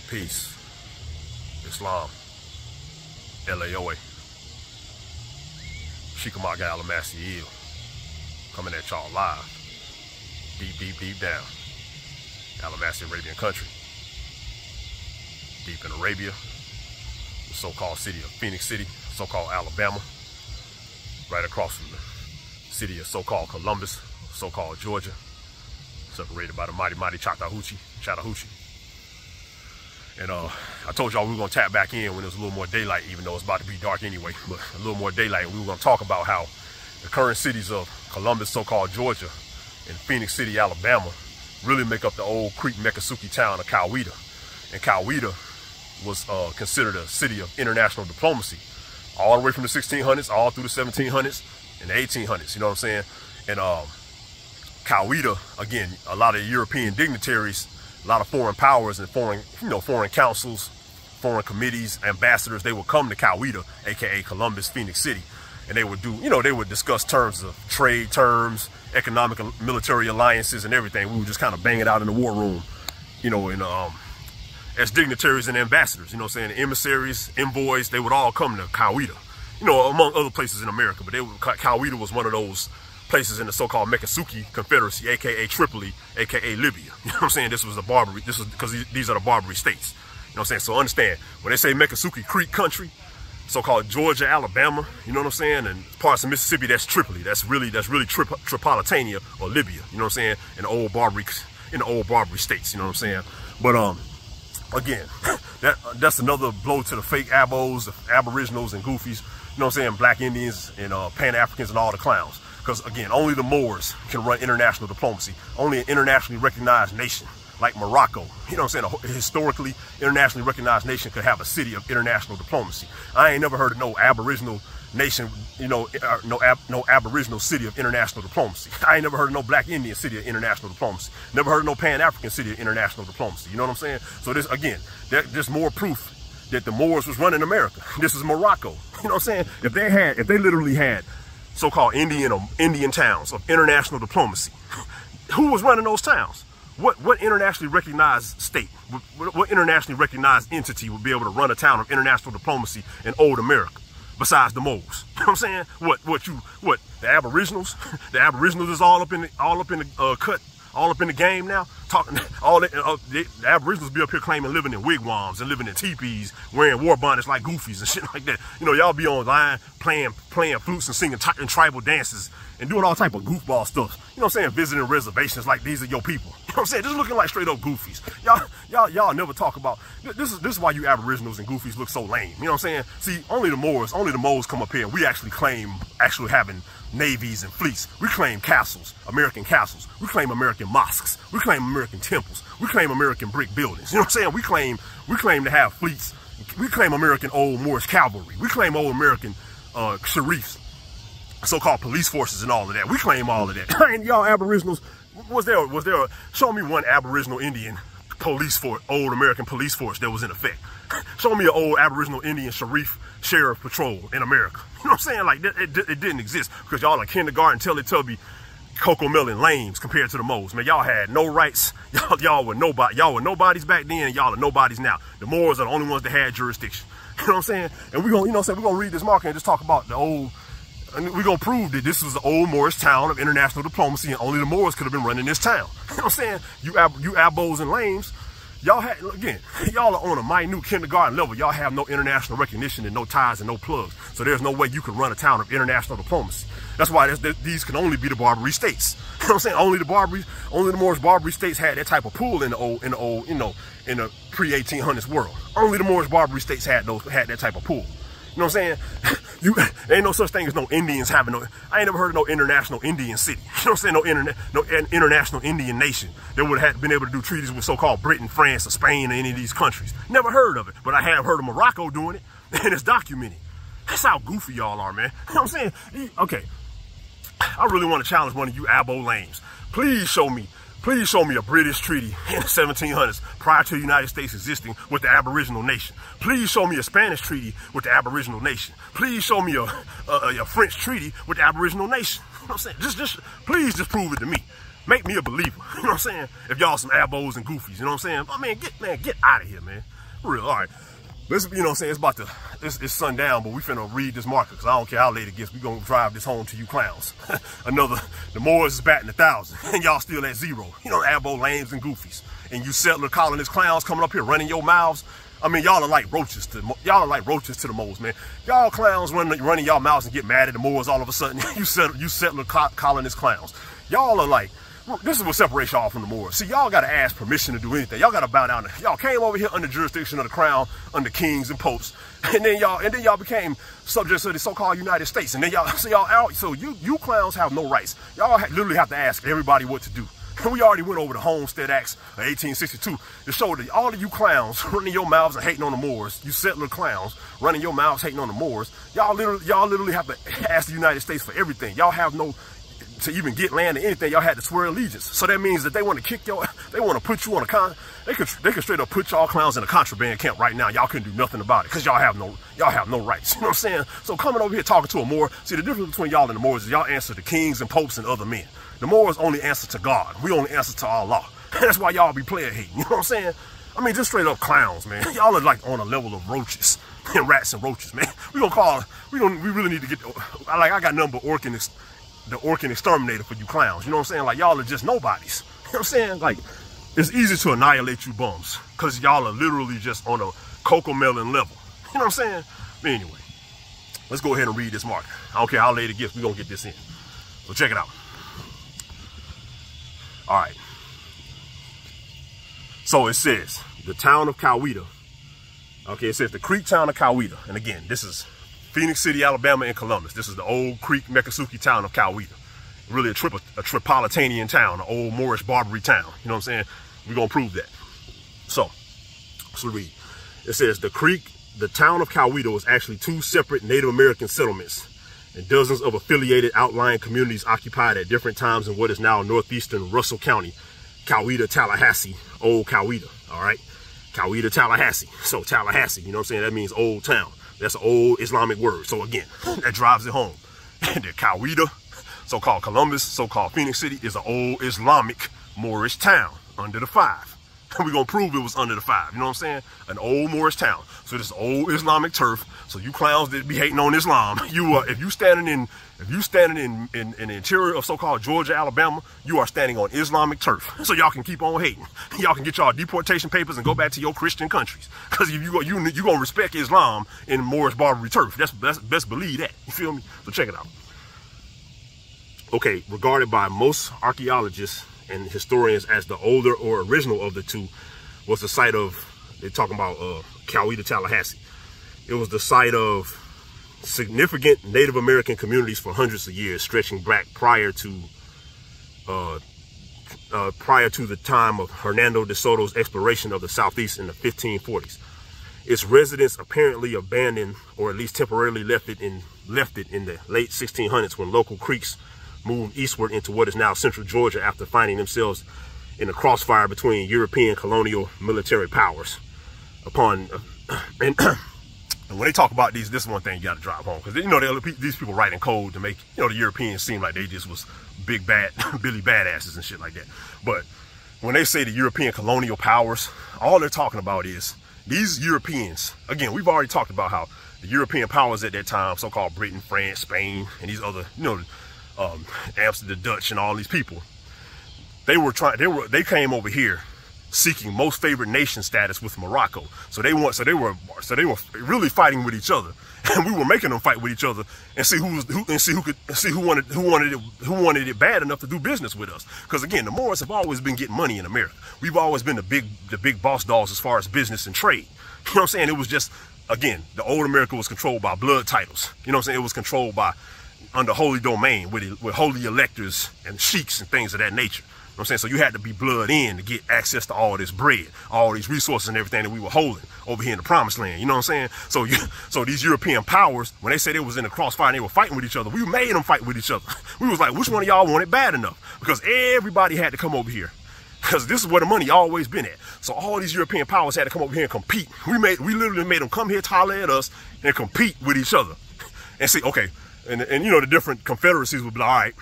Peace. Islam. LAOA. Sheekamauga Alamassee-El. Coming at y'all live. Deep down. Alamassee Arabian country. Deep in Arabia. The so-called city of Phenix City. So-called Alabama. Right across from the city of so-called Columbus. So-called Georgia. Separated by the mighty Chattahoochee. And I told y'all we were going to tap back in when there was a little more daylight, even though it's about to be dark anyway, but a little more daylight. We were going to talk about how the current cities of Columbus, so-called Georgia, and Phenix City, Alabama, really make up the old Creek Meccasukee town of Coweta. And Coweta was considered a city of international diplomacy, all the way from the 1600s, all through the 1700s and the 1800s, you know what I'm saying? And Coweta, again, a lot of European dignitaries, a lot of foreign powers and foreign councils, foreign committees, ambassadors, they would come to Coweta, aka Columbus, Phenix City, and they would do, they would discuss terms of trade terms, economic and military alliances and everything. We would just kind of bang it out in the war room, as dignitaries and ambassadors, emissaries, envoys, they would all come to Coweta, among other places in America, but Coweta was one of those places in the so-called Meccasukee Confederacy, aka Tripoli, aka Libya. You know what I'm saying? This was because these are the Barbary States. You know what I'm saying? So understand, when they say Meccasukee Creek country, so-called Georgia, Alabama, you know what I'm saying? And parts of Mississippi, that's Tripoli. That's really Tripolitania or Libya, you know what I'm saying? In the old Barbary States, you know what I'm saying? But again, that's another blow to the fake abos, the aboriginals and goofies, you know what I'm saying? Black Indians and Pan-Africans and all the clowns. Because again, only the Moors can run international diplomacy. Only an internationally recognized nation like Morocco, you know what I'm saying, a historically internationally recognized nation could have a city of international diplomacy. I ain't never heard of no aboriginal nation, no aboriginal city of international diplomacy. I ain't never heard of no Black Indian city of international diplomacy. Never heard of no Pan-African city of international diplomacy. You know what I'm saying? So this, again, there's more proof that the Moors was running America. This is Morocco. You know what I'm saying? If they literally had so-called Indian towns of international diplomacy, who was running those towns? What internationally recognized state, what internationally recognized entity would be able to run a town of international diplomacy in old America besides the Moors? You know what I'm saying? What the Aboriginals? The Aboriginals is all up in the game now. The Aboriginals be up here claiming living in wigwams and living in teepees, wearing war bonnets like goofies and shit like that. Y'all be online playing flutes and singing tribal dances and doing all type of goofball stuff. You know what I'm saying? Visiting reservations like these are your people. You know what I'm saying? Just looking like straight up goofies. Y'all never talk about this is why you Aboriginals and goofies look so lame. You know what I'm saying? See, only the Moors come up here and we actually claim having navies and fleets. We claim castles, American castles. We claim American mosques. We claim American temples. We claim American brick buildings. You know what I'm saying? We claim to have fleets. We claim American old Moorish cavalry. We claim old American sheriffs, so-called police forces and all of that. We claim all of that. And y'all Aboriginals, show me one Aboriginal Indian police force, old American police force that was in effect. Show me an old Aboriginal Indian sheriff patrol in America. You know what I'm saying? Like, it didn't exist because y'all are kindergarten, Teletubby, Cocoa Melon lames compared to the Moors. Man, y'all had no rights. Y'all were nobody. Y'all were nobodies back then, and y'all are nobodies now. The Moors are the only ones that had jurisdiction. You know what I'm saying? And we're gonna, we're gonna read this marker and just talk about the old. And we're gonna prove that this was the old Moorish town of international diplomacy, and only the Moors could have been running this town. You know what I'm saying? You abos and lames. Y'all had, again, y'all are on a minute kindergarten level. Y'all have no international recognition and no ties and no plugs. So there's no way you can run a town of international diplomacy. That's why these can only be the Barbary States. You know what I'm saying? Only the Moorish Barbary States had that type of pull in the pre-1800s world. Only the Moorish Barbary States had that type of pull. You know what I'm saying? There ain't no such thing as no Indians having I ain't never heard of no international Indian city. You know what I'm saying? No international Indian nation that would have been able to do treaties with so-called Britain, France, or Spain, or any of these countries. Never heard of it, but I have heard of Morocco doing it, and it's documented. That's how goofy y'all are, man. You know what I'm saying? Okay, I really want to challenge one of you abo lames. Please show me a British treaty in the 1700s prior to the United States existing with the Aboriginal nation. Please show me a Spanish treaty with the Aboriginal nation. Please show me a French treaty with the Aboriginal nation. You know what I'm saying? Please just prove it to me. Make me a believer. You know what I'm saying? If y'all some abos and goofies, you know what I'm saying? But man, get out of here, man. Real, all right. Let's, you know what I'm saying, it's sundown, but we finna read this marker, because I don't care how late it gets. We gonna drive this home to you clowns. The Moors is batting 1,000, and y'all still at 0. You know, Abo, lames, and goofies. And you settler colonist clowns coming up here running your mouths. I mean, y'all are like roaches to the Moors, man. Y'all clowns running y'all mouths and get mad at the Moors all of a sudden. you settler colonist clowns. Y'all are like, this is what separates y'all from the Moors. See, y'all got to ask permission to do anything. Y'all got to bow down. Y'all came over here under jurisdiction of the crown, under kings and popes, and then y'all became subjects of the so-called United States. And then so you clowns have no rights. Y'all literally have to ask everybody what to do. And we already went over the Homestead Acts of 1862 to show that all of you clowns running your mouths and hating on the Moors, you settler clowns running your mouths hating on the Moors, y'all literally have to ask the United States for everything. Y'all have no. To even get land or anything, y'all had to swear allegiance. So that means that they want to kick they want to put you on they could straight up put y'all clowns in a contraband camp right now. Y'all couldn't do nothing about it because y'all have no rights. You know what I'm saying? So coming over here talking to a Moor, see, the difference between y'all and the Moors is y'all answer to kings and popes and other men. The Moors only answer to God. We only answer to Allah. That's why y'all be player hating. You know what I'm saying? I mean, just straight up clowns, man. Y'all are like on a level of roaches and rats and roaches, man. We really need to get, I got nothing but the Orkin exterminator for you clowns. You know what I'm saying? Like, y'all are just nobodies. You know what I'm saying? Like, it's easy to annihilate you bums because y'all are literally just on a cocoa melon level. You know what I'm saying? But anyway, let's go ahead and read this marker. I don't care how late it gets, we're going to get this in. So check it out. All right. So it says, the town of Coweta. Okay, it says the Creek town of Coweta. And again, this is Phenix City, Alabama, and Columbus. This is the old Creek Meccasukee town of Coweta. Really a Tripolitanian town, an old Moorish Barbary town. You know what I'm saying? We're going to prove that. So, let's read. It says, the town of Coweta was actually 2 separate Native American settlements and dozens of affiliated outlying communities occupied at different times in what is now northeastern Russell County, Coweta, Tallahassee, Old Coweta. All right? Coweta, Tallahassee. So, Tallahassee, you know what I'm saying? That means old town. That's an old Islamic word. So again, that drives it home. The Coweta, so-called Columbus, so-called Phenix City, is an old Islamic Moorish town under the 5. We're going to prove it was under the 5. You know what I'm saying? An old Moorish town. So this old Islamic turf. So you clowns that be hating on Islam, if you standing in the interior of so-called Georgia, Alabama, you are standing on Islamic turf. So y'all can keep on hating. Y'all can get y'all deportation papers and go back to your Christian countries. Because you gonna respect Islam in Moorish Barbary turf. That's best believe that. You feel me? So check it out. Okay, regarded by most archaeologists and historians as the older or original of the two, was the site of, they're talking about Coweta, Tallahassee. It was the site of significant Native American communities for hundreds of years, stretching back prior to the time of Hernando de Soto's exploration of the Southeast in the 1540s. Its residents apparently abandoned, or at least temporarily left it in the late 1600s when local Creeks moved eastward into what is now central Georgia after finding themselves in a crossfire between European colonial military powers. And when they talk about these, this is one thing you got to drive home, because you know these people writing code to make the Europeans seem like they just was big bad Billy badasses and shit like that. But when they say the European colonial powers, all they're talking about is these Europeans. Again, we've already talked about how the European powers at that time, so-called Britain, France, Spain, and these other, Amsterdam, the Dutch, and all these people, they came over here seeking most favored nation status with Morocco. So they were really fighting with each other, and we were making them fight with each other and see who wanted it bad enough to do business with us. Because again, the Moors have always been getting money in America. We've always been the big boss dogs as far as business and trade. You know what I'm saying? It was just, again, the old America was controlled by blood titles. You know what I'm saying? It was controlled by under holy domain with holy electors and sheiks and things of that nature. You know what I'm saying? So you had to be blood in to get access to all this bread, all these resources and everything that we were holding over here in the promised land. You know what I'm saying? So these European powers, when they said they was in a crossfire and they were fighting with each other, we made them fight with each other. We was like, which one of y'all want it bad enough? Because everybody had to come over here. Because this is where the money always been at. So all these European powers had to come over here and compete. We literally made them come here, holler at us, and compete with each other. And see, okay, and the different confederacies would be like, all right,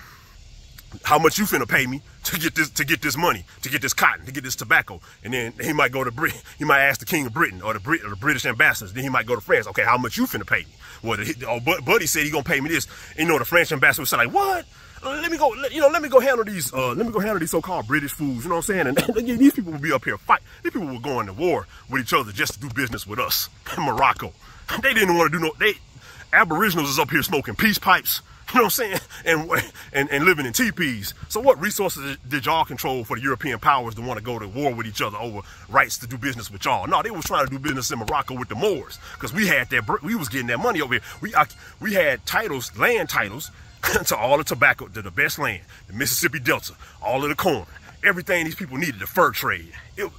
how much you finna pay me to get this money, to get this cotton, to get this tobacco? And then he might go to Britain. He might ask the King of Britain or the British ambassadors. Then he might go to France. Okay, how much you finna pay me? Well, Buddy said he gonna pay me this. And, the French ambassador was like, what? Let me go handle these. Let me go handle these so-called British fools. You know what I'm saying? And again, these people will be up here fight. These people were going to war with each other just to do business with us in Morocco. They didn't want to do Aboriginals is up here smoking peace pipes. You know what I'm saying? And living in teepees. So what resources did y'all control for the European powers to want to go to war with each other over rights to do business with y'all? No, they was trying to do business in Morocco with the Moors, because we was getting that money over here. We had titles, land titles, to all the tobacco, to the best land, the Mississippi Delta, all of the corn, everything these people needed, the fur trade,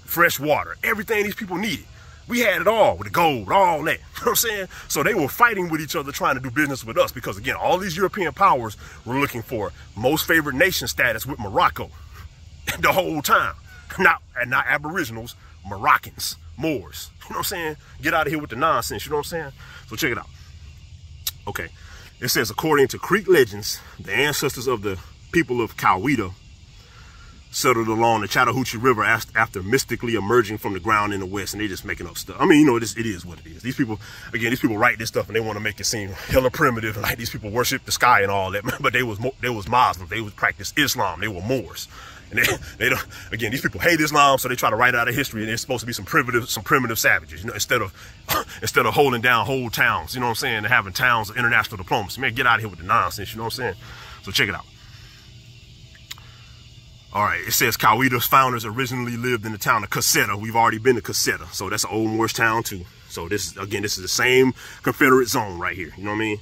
fresh water, everything these people needed. We had it all, with the gold, all that. You know what I'm saying? So they were fighting with each other, trying to do business with us, because again, all these European powers were looking for most favored nation status with Morocco the whole time. Not Aboriginals, Moroccans, Moors. You know what I'm saying? Get out of here with the nonsense. You know what I'm saying? So check it out. Okay. It says, according to Creek legends, the ancestors of the people of Coweta settled along the Chattahoochee River after mystically emerging from the ground in the west. And they just making up stuff. I mean, it is what it is. These people write this stuff and they want to make it seem hella primitive, like these people worship the sky and all that. But they was Muslims. They would practice Islam. They were Moors. And they don't, again, these people hate Islam, so they try to write it out of history, and they're supposed to be some primitive savages, instead of holding down whole towns, you know what I'm saying, and having towns of international diplomacy. Man, get out of here with the nonsense, you know what I'm saying? So check it out. All right, it says Coweta's founders originally lived in the town of Coweta. We've already been to Coweta, so that's an old Moorish town too. So this is the same Confederate zone right here, you know what I mean?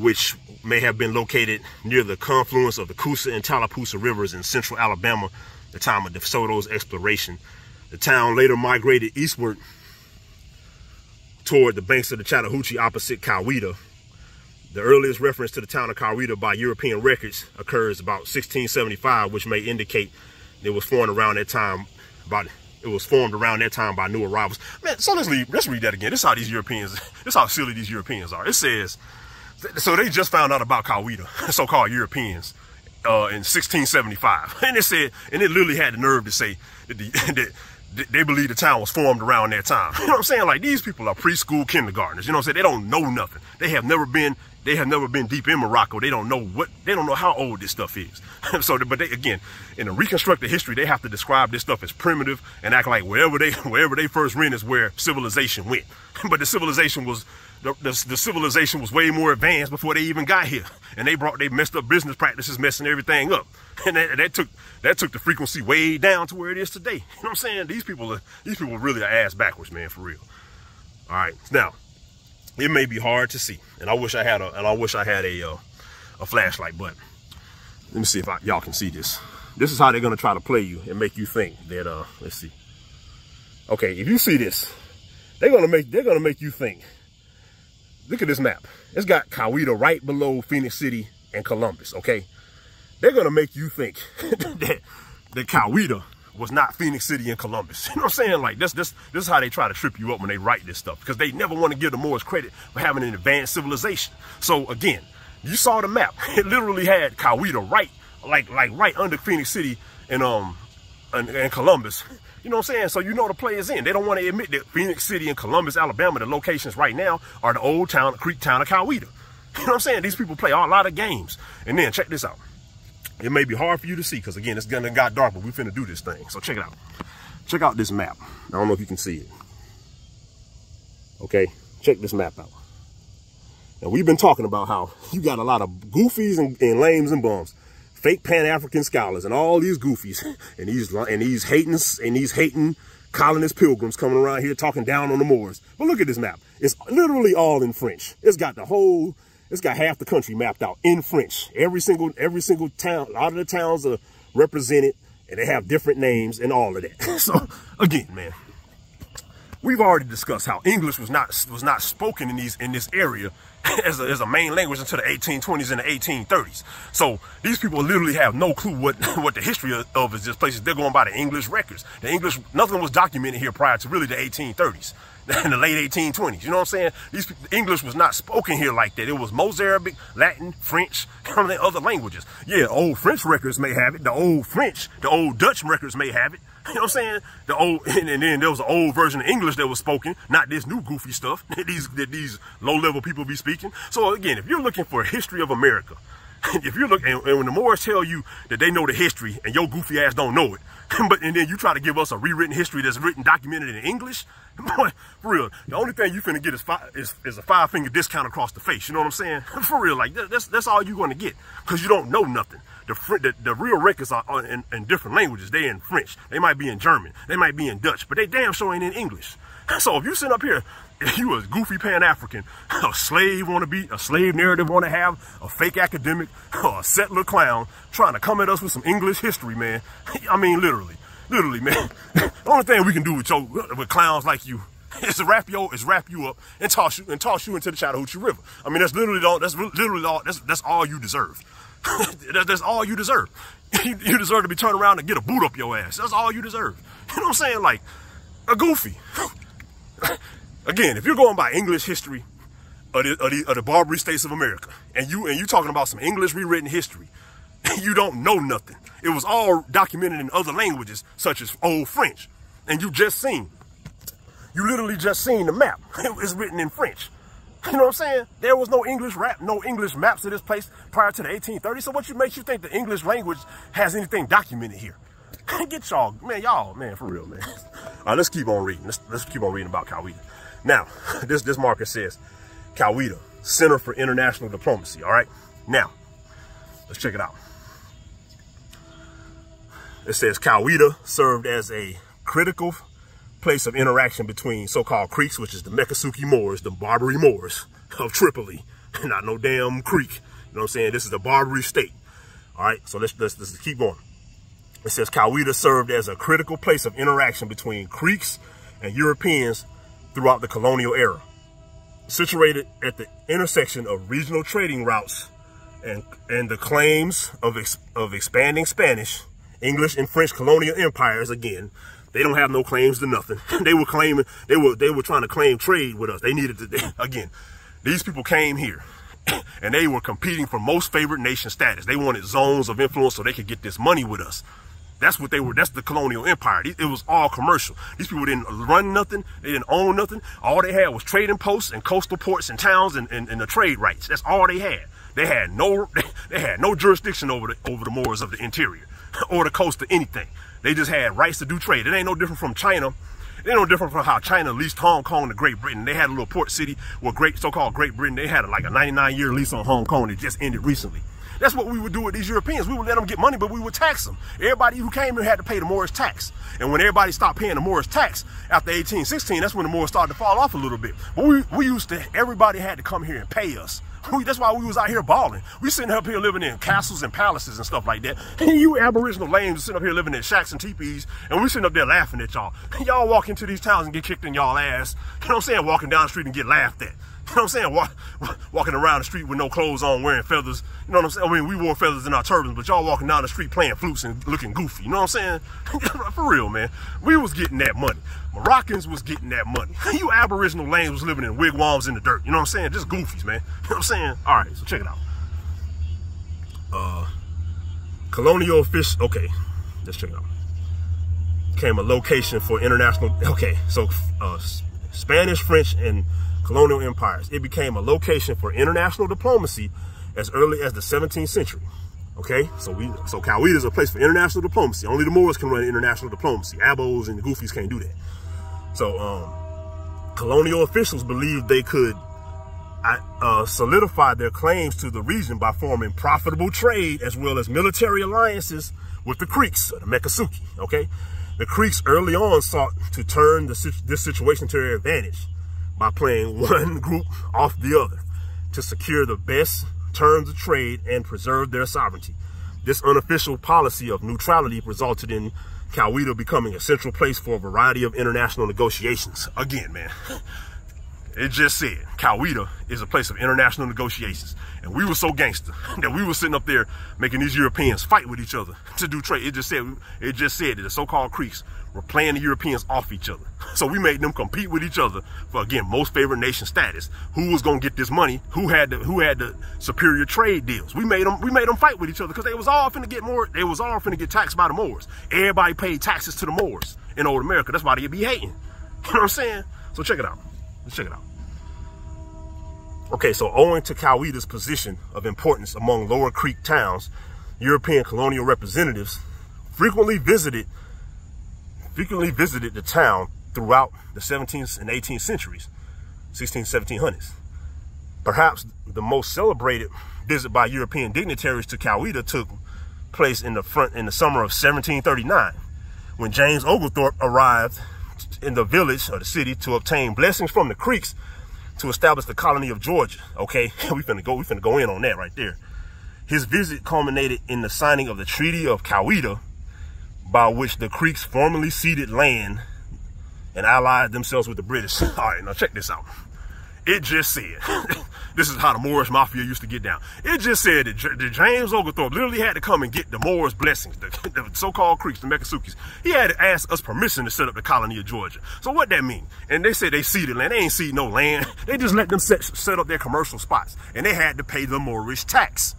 Which may have been located near the confluence of the Coosa and Tallapoosa rivers in central Alabama, the time of DeSoto's exploration. The town later migrated eastward toward the banks of the Chattahoochee opposite Coweta. The earliest reference to the town of Coweta by European records occurs about 1675, which may indicate it was formed around that time by new arrivals. Man, so let's read that again. This is how silly these Europeans are. It says, so they just found out about Coweta, so-called Europeans, in 1675. And it literally had the nerve to say that they believe the town was formed around that time. You know what I'm saying? Like, these people are preschool kindergartners. You know what I'm saying? They don't know nothing. They have never been deep in Morocco. They don't know how old this stuff is. So, but again, in a reconstructed history, they have to describe this stuff as primitive and act like wherever they first went is where civilization went. But the civilization was way more advanced before they even got here, and they messed up business practices, messing everything up, and that took the frequency way down to where it is today. You know what I'm saying? These people really are ass backwards, man, for real. All right, now it may be hard to see, and I wish I had a flashlight, but let me see if y'all can see this. This is how they're gonna try to play you and make you think that let's see. Okay, if you see this, they're gonna make you think. Look at this map. It's got Coweta right below Phenix City and Columbus, okay? They're going to make you think that Coweta was not Phenix City and Columbus. You know what I'm saying? Like, this is how they try to trip you up when they write this stuff, because they never want to give the Moors credit for having an advanced civilization. So, again, you saw the map. It literally had Coweta right under Phenix City and Columbus. You know what I'm saying? So you know the play is in. They don't want to admit that Phenix City and Columbus, Alabama, the locations right now, are the old town, Creek town of Coweta. You know what I'm saying? These people play a lot of games. And then check this out. It may be hard for you to see, because again, it's gonna got dark, but we finna do this thing. So check it out. Check out this map. I don't know if you can see it. Okay, check this map out. Now, we've been talking about how you got a lot of goofies and lames and bums, fake Pan-African scholars, and all these goofies, and these hating colonist pilgrims coming around here talking down on the Moors. But look at this map. It's literally all in French. It's got half the country mapped out in French. Every single town, a lot of the towns are represented, and they have different names and all of that. So again, man, we've already discussed how English was not spoken in this area as a main language until the 1820s and the 1830s. So these people literally have no clue what the history of is this place. They're going by the English records. The English, nothing was documented here prior to really the 1830s. In the late 1820s, you know what I'm saying? English was not spoken here like that. It was Mozarabic, Latin, French, other languages. Yeah, old French records may have it. The old Dutch records may have it. You know what I'm saying? And then there was an old version of English that was spoken, not this new goofy stuff that these low-level people be speaking. So again, if you're looking for a history of America, if you're looking, and when the Moors tell you that they know the history and your goofy ass don't know it, and then you try to give us a rewritten history that's documented in English, boy, for real, the only thing you finna get is a five-finger discount across the face. You know what I'm saying? For real, like that's all you're gonna get, because you don't know nothing. The real records are in different languages. They're in French. They might be in German. They might be in Dutch, but they damn sure ain't in English. So if you sit up here, if you a goofy Pan-African, a slave narrative want to have, a fake academic, or a settler clown trying to come at us with some English history, man. I mean, literally, man. The only thing we can do with clowns like you is wrap you up and toss you into the Chattahoochee River. I mean, that's all you deserve. That's all you deserve. You deserve to be turned around and get a boot up your ass. That's all you deserve. You know what I'm saying? Like a goofy. Again, if you're going by English history of the Barbary States of America, and you talking about some English rewritten history, you don't know nothing. It was all documented in other languages, such as Old French, and you literally just seen the map. It was written in French. You know what I'm saying? There was no English maps of this place prior to the 1830s. So what makes you think the English language has anything documented here? Get y'all, man, for real, man. All right, let's keep on reading. Let's keep on reading about Coweta. Now, this marker says Coweta, Center for International Diplomacy. All right. Now, let's check it out. It says Coweta served as a critical place of interaction between so-called Creeks, which is the Meccasukee Moors, the Barbary Moors of Tripoli, not no damn Creek. You know what I'm saying? This is the Barbary State. All right, so let's keep going. It says Coweta served as a critical place of interaction between Creeks and Europeans throughout the colonial era. Situated at the intersection of regional trading routes and the claims of expanding Spanish, English, and French colonial empires, again, they don't have no claims to nothing. They were trying to claim trade with us. They needed to, again, these people came here and they were competing for most favored nation status. They wanted zones of influence so they could get this money with us. That's what they were. That's the colonial empire. It was all commercial. These people didn't run nothing. They didn't own nothing. All they had was trading posts and coastal ports and towns and the trade rights. That's all they had. They had no jurisdiction over the Moors of the interior or the coast or anything. They just had rights to do trade. It ain't no different from China. It ain't no different from how China leased Hong Kong to Great Britain. They had a little port city where so-called Great Britain, they had like a 99-year lease on Hong Kong that just ended recently. That's what we would do with these Europeans. We would let them get money, but we would tax them. Everybody who came here had to pay the Moorish tax. And when everybody stopped paying the Moorish tax after 1816, that's when the Moors started to fall off a little bit. But everybody had to come here and pay us. That's why we was out here balling. We sitting up here living in castles and palaces and stuff like that. And you Aboriginal lames sitting up here living in shacks and teepees, and we sitting up there laughing at y'all. Y'all walk into these towns and get kicked in y'all ass. You know what I'm saying? Walking down the street and get laughed at. You know what I'm saying? Walking around the street with no clothes on, wearing feathers. You know what I'm saying? I mean, we wore feathers in our turbans, but y'all walking down the street playing flutes and looking goofy. You know what I'm saying? For real, man. We was getting that money. Moroccans was getting that money. You Aboriginal lanes was living in wigwams in the dirt. You know what I'm saying? Just goofies, man. You know what I'm saying? All right, so check it out. Colonial fish. Okay, let's check it out. Became a location for international. Okay, so Spanish, French, and colonial empires. It became a location for international diplomacy as early as the 17th century. Okay, so Coweta is a place for international diplomacy. Only the Moors can run international diplomacy. Abos and the goofies can't do that. So colonial officials believed they could solidify their claims to the region by forming profitable trade as well as military alliances with the Creeks, or the Meccasukee. Okay, the Creeks early on sought to turn this situation to their advantage by playing one group off the other to secure the best terms of trade and preserve their sovereignty. This unofficial policy of neutrality resulted in Coweta becoming a central place for a variety of international negotiations. Again, man, It just said Coweta is a place of international negotiations. And we were so gangster that we were sitting up there making these Europeans fight with each other to do trade. It just said that the so-called Creeks were playing the Europeans off each other. So we made them compete with each other for, again, most favored nation status. Who was gonna get this money? Who had the superior trade deals? We made them fight with each other because they was all finna get more. They was all finna get taxed by the Moors. Everybody paid taxes to the Moors in old America. That's why they be hating. You know what I'm saying? So check it out. Let's check it out. Okay, so owing to Coweta's position of importance among Lower Creek towns, European colonial representatives frequently visited the town throughout the 17th and 18th centuries, 1700s. Perhaps the most celebrated visit by European dignitaries to Coweta took place in the summer of 1739, when James Oglethorpe arrived in the village or the city to obtain blessings from the Creeks to establish the colony of Georgia. Okay, we finna go in on that right there. His visit culminated in the signing of the Treaty of Coweta, by which the Creeks formally ceded land and allied themselves with the British. All right, now check this out. It just said, this is how the Moorish Mafia used to get down. It just said that James Oglethorpe literally had to come and get the Moors' blessings, the so-called Creeks, the Meccasukee. He had to ask us permission to set up the colony of Georgia. So what that mean? And they said they ceded land. They ain't ceded no land. They just let them set up their commercial spots. And they had to pay the Moorish tax.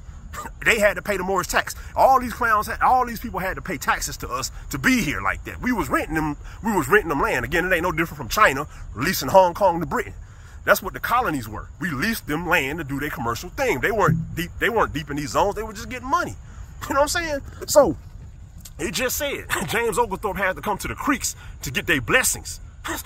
They had to pay the Moorish tax. All these clowns, all these people had to pay taxes to us to be here like that. We was renting them land. Again, it ain't no different from China releasing Hong Kong to Britain. That's what the colonies were. We leased them land to do their commercial thing. They weren't deep in these zones. They were just getting money. You know what I'm saying? So it just said James Oglethorpe had to come to the Creeks to get their blessings.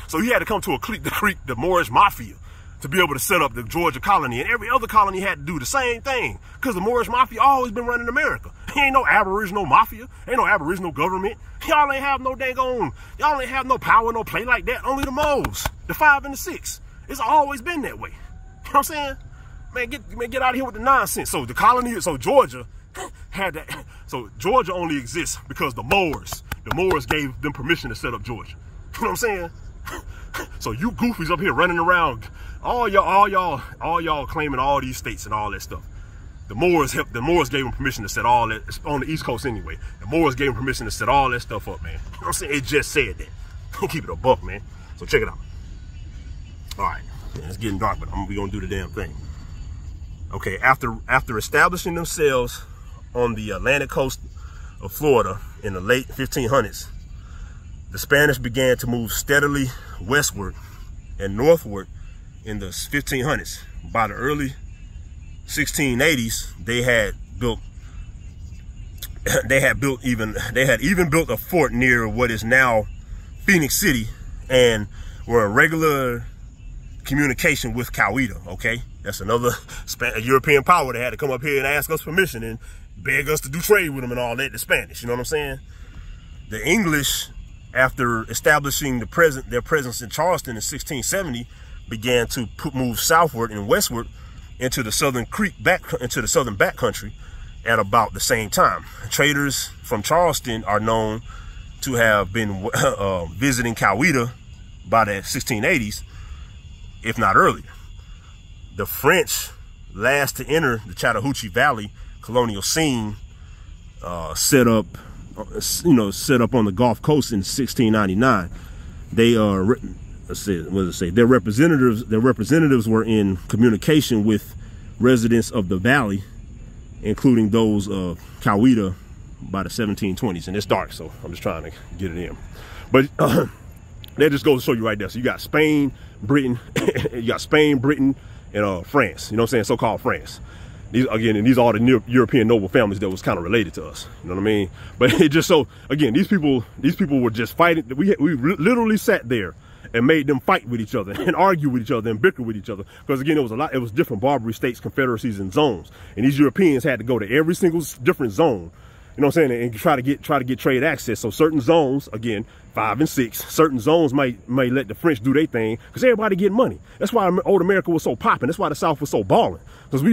So he had to come to the Moorish Mafia, to be able to set up the Georgia colony. And every other colony had to do the same thing, because the Moorish Mafia always been running America. Ain't no Aboriginal Mafia. Ain't no Aboriginal government. Y'all ain't have no y'all ain't have no power, no play like that. Only the Moors, the 5 and the 6. It's always been that way. You know what I'm saying? Man, get out of here with the nonsense. So the colony, so Georgia had that. So Georgia only exists because the Moors gave them permission to set up Georgia. You know what I'm saying? So you goofies up here running around, all y'all claiming all these states and all that stuff. The Moors gave them permission to set all that, on the East Coast anyway. The Moors gave them permission to set all that stuff up, man. You know what I'm saying? It just said that. Keep it a buck, man. So check it out. All right, man, it's getting dark, but we gonna do the damn thing. Okay, after establishing themselves on the Atlantic coast of Florida in the late 1500s, the Spanish began to move steadily westward and northward in the 1500s. By the early 1680s, they had even built a fort near what is now Phenix City, and were in regular communication with Coweta. Okay, that's another European power that had to come up here and ask us permission and beg us to do trade with them and all that. The Spanish, you know what I'm saying? The English, after establishing their presence in Charleston in 1670, began to move southward and westward into the Southern backcountry at about the same time. Traders from Charleston are known to have been visiting Coweta by the 1680s, if not earlier. The French, last to enter the Chattahoochee Valley colonial scene, set up on the Gulf Coast in 1699. They their representatives were in communication with residents of the valley, including those of Coweta, by the 1720s. And it's dark, so I'm just trying to get it in. But that just goes to show you right there. So you got Spain, Britain, and France. You know what I'm saying? So-called France. These are all the European noble families that was kind of related to us. You know what I mean? But it just so, again, these people were just fighting. We literally sat there and made them fight with each other and argue with each other and bicker with each other. Because again, it was different Barbary States, confederacies, and zones. And these Europeans had to go to every single different zone, you know what I'm saying, and try to get trade access. So certain zones, again, 5 and 6, certain zones might let the French do their thing, because everybody getting money. That's why old America was so popping. That's why the South was so balling. Because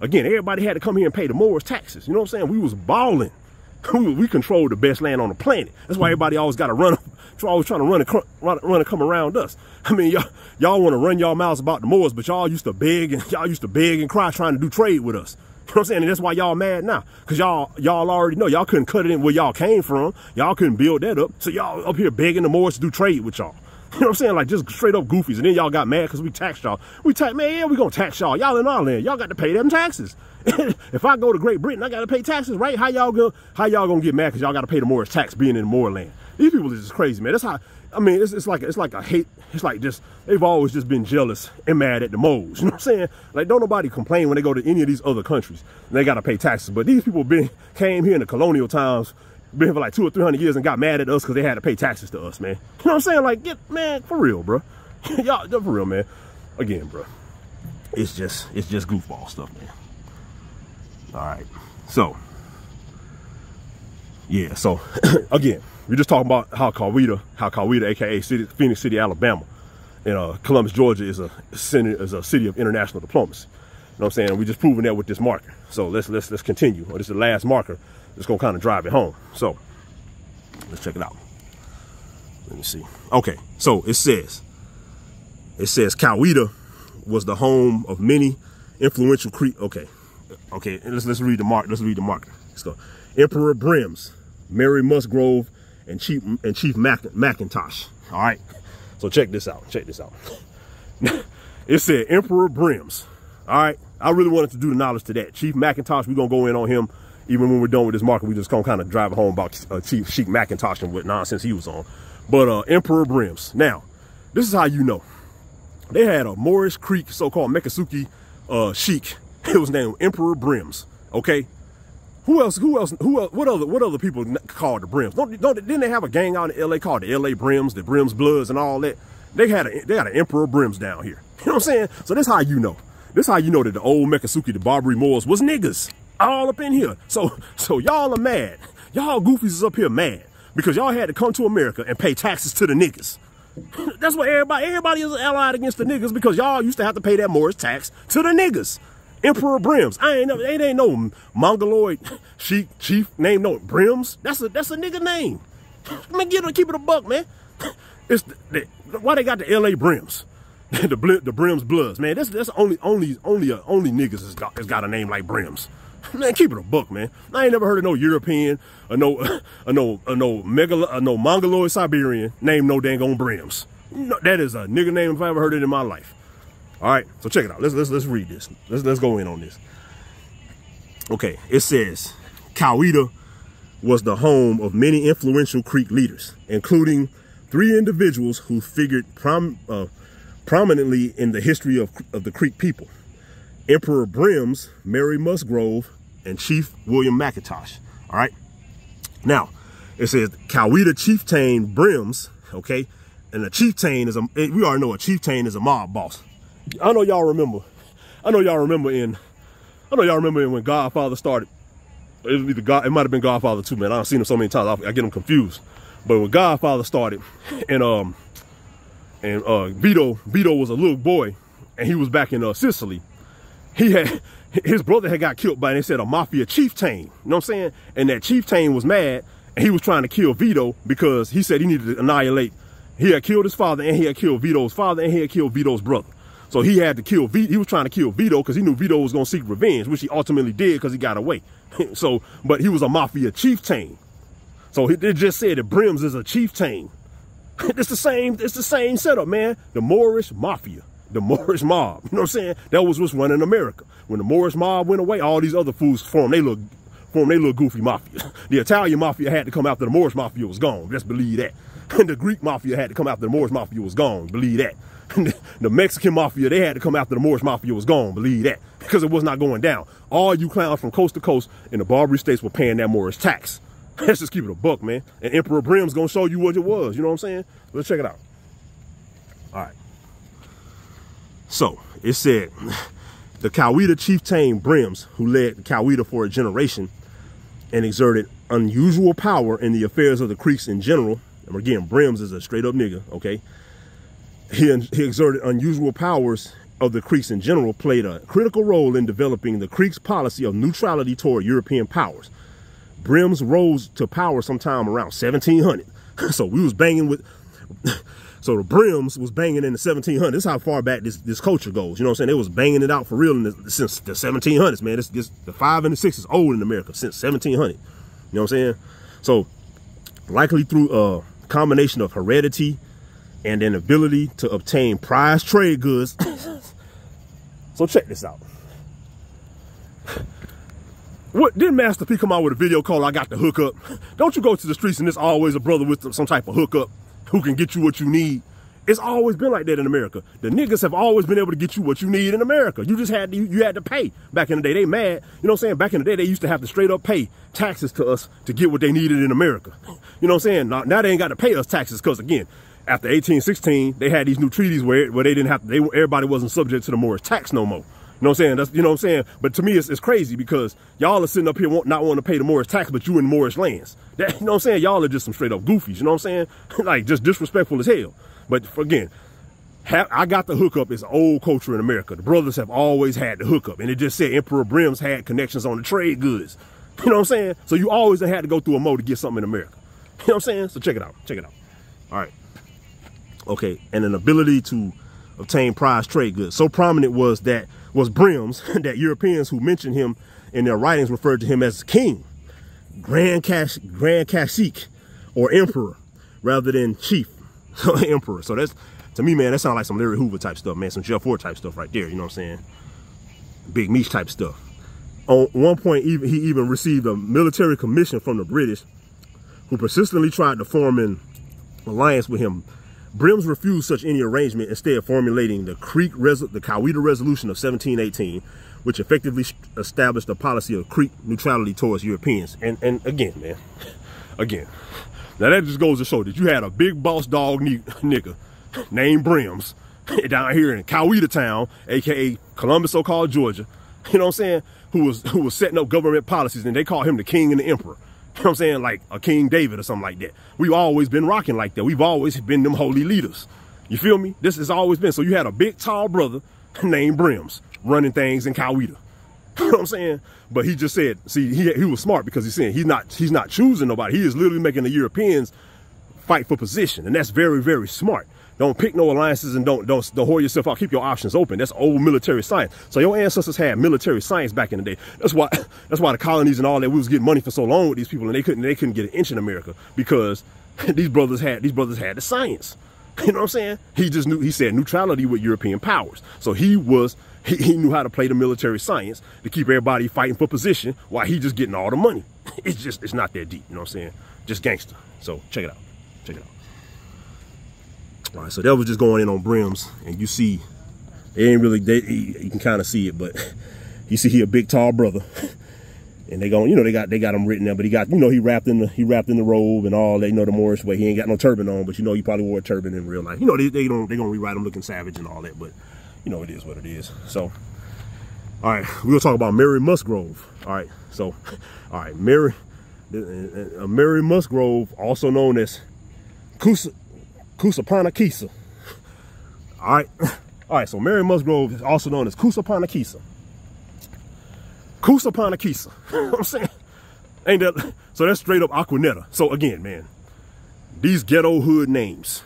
everybody had to come here and pay the Moors taxes. You know what I'm saying? We was balling. We controlled the best land on the planet. That's why everybody always got to run You're always trying to run and come around us. I mean, y'all want to run y'all mouths about the Moors, but y'all used to beg and cry trying to do trade with us. You know what I'm saying? And that's why y'all mad now. Because y'all already know. Y'all couldn't cut it in where y'all came from. Y'all couldn't build that up. So y'all up here begging the Moors to do trade with y'all. You know what I'm saying? Like, just straight up goofies. And then y'all got mad because we taxed y'all. Man, yeah, we gonna tax y'all. Y'all in our land. Y'all got to pay them taxes. If I go to Great Britain, I got to pay taxes, right? How y'all gonna get mad because y'all got to pay the Moorish tax being in the Moor land? These people are just crazy, man. That's how, I mean, it's like a hate. It's like just, they've always just been jealous and mad at the Moors. You know what I'm saying? Like, don't nobody complain when they go to any of these other countries and they got to pay taxes. But these people came here in the colonial times, been here for like 200 or 300 years and got mad at us because they had to pay taxes to us, man. You know what I'm saying? Like, man, for real, bro. Y'all, for real, man. Again, bro. It's just goofball stuff, man. All right. So, yeah. So, again, we're just talking about how Coweta, aka Phenix City, Alabama, and Columbus, Georgia, is a city of international diplomacy. You know what I'm saying? And we're just proving that with this marker. So let's continue. This is the last marker that's gonna kind of drive it home. So let's check it out. Let me see. Okay, so it says Coweta was the home of many influential Creek. Okay, let's read the mark. Let's read the marker. Let's go. Emperor Brims, Mary Musgrove, and Chief McIntosh. All right. So check this out. Check this out. It said Emperor Brims. All right. I really wanted to do the knowledge to that. Chief McIntosh, we're gonna go in on him. Even when we're done with this marker, we just gonna kind of drive it home about Chief McIntosh and what nonsense he was on. But Emperor Brims. Now, this is how you know. They had a Moorish Creek, so-called Meccasukee sheik. It was named Emperor Brims. Okay. What other people called the Brims? Didn't they have a gang out in LA called the LA Brims, the Brims Bloods and all that? They had an Emperor Brims down here. You know what I'm saying? So this how you know. This how you know that the old Meccasukee, the Barbary Moors, was niggas all up in here. So y'all are mad. Y'all goofies is up here mad because y'all had to come to America and pay taxes to the niggas. That's what everybody is allied against the niggas because y'all used to have to pay that Moorish tax to the niggas. Emperor Brims. It ain't no Mongoloid chief named no Brims. That's a nigga name. Man, keep it a buck, man. Why they got the LA Brims? the Brims Bloods, man. That's only niggas has got a name like Brims. Man, keep it a buck, man. I ain't never heard of no European or no Mongoloid Siberian named no dang on Brims. No, that is a nigga name if I ever heard it in my life. All right, so check it out. Let's read this. Let's go in on this. Okay, it says Coweta was the home of many influential Creek leaders, including 3 individuals who figured prominently in the history of the Creek people: Emperor Brims, Mary Musgrove, and Chief William McIntosh. All right. Now, it says Coweta chieftain Brims. Okay, and a chieftain is we already know a chieftain is a mob boss. I know y'all remember when Godfather started. It might have been Godfather 2, man. I've seen him so many times, I get them confused. But when Godfather started, and Vito was a little boy, and he was back in Sicily. His brother had got killed by, they said, a mafia chieftain. You know what I'm saying? And that chieftain was mad, and he was trying to kill Vito because he said he needed to annihilate. He had killed his father, and he had killed Vito's father, and he had killed Vito's brother. So he had to kill Vito. He was trying to kill Vito because he knew Vito was going to seek revenge, which he ultimately did because he got away. But he was a mafia chieftain. So it just said that Brims is a chieftain. It's the same setup, man. The Moorish mafia, the Moorish mob. You know what I'm saying? That was what's running America. When the Moorish mob went away, all these other fools formed they little goofy mafia. The Italian mafia had to come after the Moorish mafia was gone. Just believe that. And the Greek mafia had to come after the Moorish mafia was gone. Believe that. The Mexican mafia, they had to come after the Moorish mafia was gone. Believe that. Because it was not going down. All you clowns from coast to coast in the Barbary States were paying that Moorish tax. Let's just keep it a buck, man. And Emperor Brims gonna show you what it was. You know what I'm saying? Let's check it out. All right. So it said the Coweta chieftain Brims, who led Coweta for a generation and exerted unusual power in the affairs of the Creeks in general. And again, Brims is a straight up nigga. Okay. He exerted unusual powers of the Creeks in general, played a critical role in developing the Creeks' policy of neutrality toward European powers. Brims rose to power sometime around 1700. So we was banging with, so the Brims was banging in the 1700s. This is how far back this culture goes. You know what I'm saying? They was banging it out for real since the 1700s, man. The 5 and the 6 is old in America since 1700. You know what I'm saying? So likely through a combination of heredity and an ability to obtain prized trade goods. So check this out. What did Master P come out with a video called "I Got the Hookup"? Don't you go to the streets and there's always a brother with some type of hookup who can get you what you need? It's always been like that in America. The niggas have always been able to get you what you need in America. You just had to, you had to pay. Back in the day, they mad. You know what I'm saying? Back in the day, they used to have to straight up pay taxes to us to get what they needed in America. You know what I'm saying? Now they ain't got to pay us taxes because, again, after 1816, they had these new treaties where they didn't have to, everybody wasn't subject to the Moorish tax no more. You know what I'm saying? That's, you know what I'm saying? But to me, it's crazy because y'all are sitting up here not wanting to pay the Moorish tax, but you in Moorish lands. You know what I'm saying? Y'all are just some straight up goofies. You know what I'm saying? Like, just disrespectful as hell. But again, I Got the Hookup is an old culture in America. The brothers have always had the hookup. And it just said Emperor Brims had connections on the trade goods. You know what I'm saying? So you always had to go through a mo to get something in America. You know what I'm saying? So check it out. Check it out. All right. Okay. And an ability to obtain prized trade goods. So prominent was Brims that Europeans who mentioned him in their writings referred to him as king, Grand Cacique, or emperor, rather than chief. Emperor. So that's, to me, man, that sounds like some Larry Hoover type stuff, man, some Jeff Ford type stuff right there. You know what I'm saying? Big Meech type stuff. On one point, he even received a military commission from the British, who persistently tried to form an alliance with him. Brims refused such any arrangement, instead formulating the Coweta Resolution of 1718, which effectively established a policy of Creek neutrality towards Europeans. And again, man, again, now that just goes to show that you had a big boss dog nigga named Brims down here in Coweta town, aka Columbus, so-called Georgia. You know what I'm saying? Who was setting up government policies, and they call him the king and the emperor. You know what I'm saying? Like a King David or something like that. We've always been rocking like that. We've always been them holy leaders. You feel me? This has always been. So you had a big, tall brother named Brims running things in Coweta. You know what I'm saying? But he just said, see, he was smart because he's saying he's not choosing nobody. He is literally making the Europeans fight for position. And that's very, very smart. Don't pick no alliances and don't whore yourself out. Keep your options open. That's old military science. So your ancestors had military science back in the day. That's why the colonies and all that, we was getting money for so long with these people, and they couldn't get an inch in America because these brothers had the science. You know what I'm saying? He just knew, he said neutrality with European powers. So he knew how to play the military science to keep everybody fighting for position while he just getting all the money. It's not that deep. You know what I'm saying? Just gangster. So check it out. Check it out. All right, so that was just going in on Brims, and you see, they ain't really, you can kind of see it, but you see he a big tall brother, and they going, you know, they got him written there, but he got, you know, he wrapped in the robe and all that, you know, the Moorish way. He ain't got no turban on, but you know, he probably wore a turban in real life. You know, they gonna rewrite him looking savage and all that, but you know, it is what it is. So, all right, we're gonna talk about Mary Musgrove. All right, so, all right, Mary Musgrove, also known as Kusapana-Kisa. All right, so Mary Musgrove is also known as Kusapana-Kisa. Kusapana-Kisa. You know what I'm saying? Ain't that, so that's straight up Aquanetta. So again, man, these ghetto hood names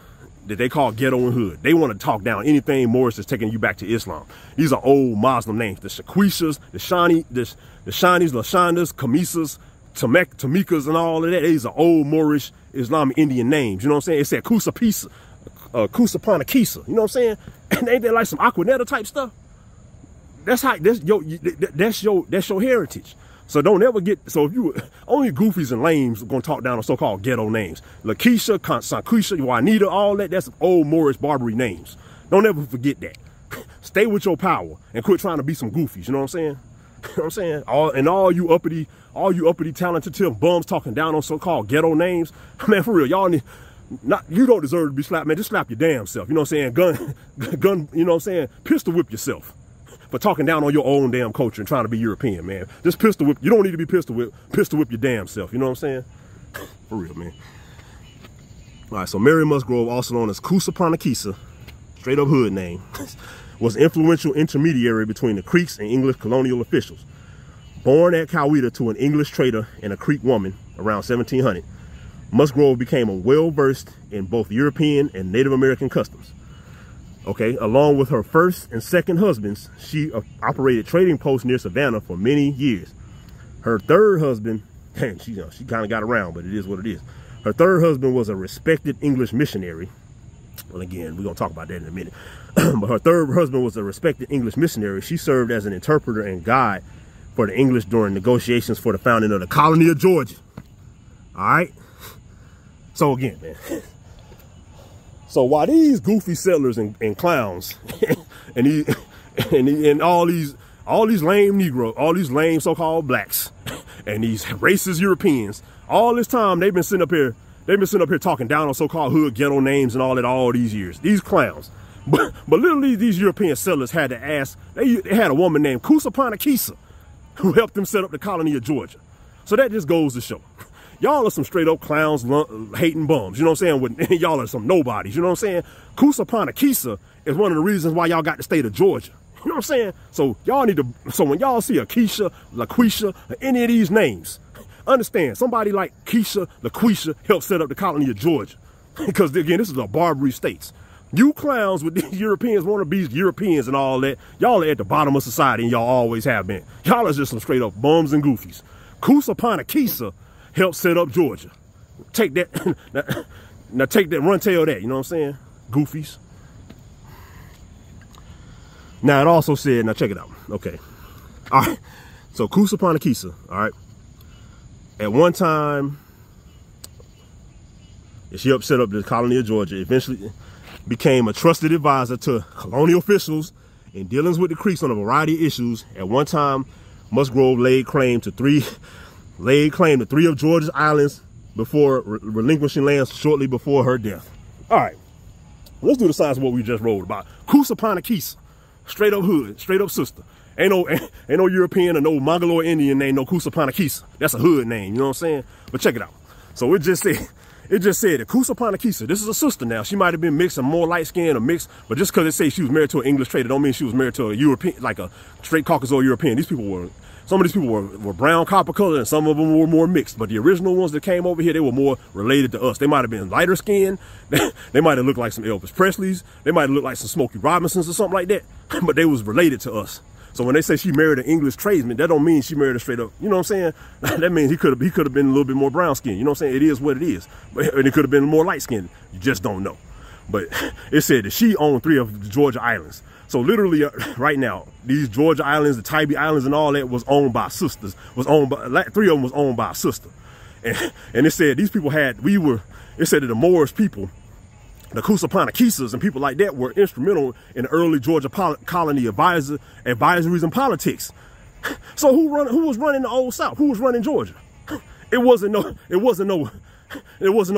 that they call ghetto and hood, they want to talk down anything Moorish that's taking you back to Islam. These are old Muslim names. The Shaquishas, the Shanis, Lashandas, Kamisas, Tamikas, and all of that. These are old Moorish Islamic Indian names. You know what I'm saying? It said Kusapana-Kisa. You know what I'm saying? And ain't that like some Aquanetta type stuff? That's your heritage. So don't ever get, so if you, only goofies and lames are gonna talk down on so-called ghetto names. Lakeisha, Sanquisha, Juanita, all that, that's old Moorish Barbary names. Don't ever forget that. Stay with your power and quit trying to be some goofies. You know what I'm saying? You know what I'm saying? All you uppity talented bums talking down on so-called ghetto names. Man, for real, y'all need, you don't deserve to be slapped, man. Just slap your damn self. You know what I'm saying? Gun, you know what I'm saying? Pistol whip yourself for talking down on your own damn culture and trying to be European, man. Just pistol whip. You don't need to be pistol whip your damn self. You know what I'm saying? For real, man. All right, so Mary Musgrove, also known as Kusapana-Kisa, straight up hood name, was an influential intermediary between the Creeks and English colonial officials. Born at Coweta to an English trader and a Creek woman around 1700, Musgrove became well-versed in both European and Native American customs. Okay, along with her first and second husbands, she operated trading posts near Savannah for many years. Her third husband, she kind of got around, but it is what it is. Her third husband was a respected English missionary. Well, again, we're going to talk about that in a minute. But her third husband was a respected English missionary. She served as an interpreter and guide for the English during negotiations for the founding of the colony of Georgia. All right. So again, man. So while these goofy settlers and clowns and all these lame Negroes, all these lame so-called blacks and these racist Europeans, all this time they've been sitting up here talking down on so-called hood ghetto names and all that all these years. These clowns. But literally these European settlers had to ask, they had a woman named Coweta who helped them set up the colony of Georgia. So that just goes to show. Y'all are some straight up clowns, hating bums. You know what I'm saying? Y'all are some nobodies. You know what I'm saying? Coweta is one of the reasons why y'all got the state of Georgia. You know what I'm saying? So y'all need to, so when y'all see a Keisha, LaQuisha, or any of these names, understand somebody like Keisha, LaQuisha helped set up the colony of Georgia. Because again, this is the Barbary States. You clowns with these Europeans, want to be Europeans and all that, y'all are at the bottom of society and y'all always have been. Y'all are just some straight up bums and goofies. Coweta helped set up Georgia. Take that, now take that, run tail that, you know what I'm saying? Goofies. Now it also said, now check it out, okay. All right, so Coweta, all right. At one time, she helped set up the colony of Georgia, eventually became a trusted advisor to colonial officials in dealings with the Creeks on a variety of issues. At one time, Musgrove laid claim to three of Georgia's islands before relinquishing lands shortly before her death. All right, let's do the signs of what we just wrote about. Coweta, straight up hood, straight up sister. Ain't no European or no Mongoloid Indian name, no Coweta. That's a hood name, you know what I'm saying? But check it out. So it just said that Coweta, this is a sister now. She might have been mixed and more light skinned or mixed, but just because it says she was married to an English trader don't mean she was married to a European, like a straight Caucasoid European. Some of these people were brown copper color and some of them were more mixed. But the original ones that came over here, they were more related to us. They might have been lighter skinned. They might have looked like some Elvis Presleys. They might have looked like some Smokey Robinsons or something like that. But they was related to us. So when they say she married an English tradesman, that don't mean she married a straight up, you know what I'm saying? That means he could have been a little bit more brown skinned. You know what I'm saying? It is what it is. And it could have been more light skinned. You just don't know. But it said that she owned 3 of the Georgia islands. So literally right now, these Georgia islands, the Tybee Islands and all that was owned by sisters, 3 of them was owned by a sister. And it said these people it said that the Moorish people, the Coweta and people like that were instrumental in the early Georgia colony advisories and politics. So who was running the Old South? Who was running Georgia? It wasn't no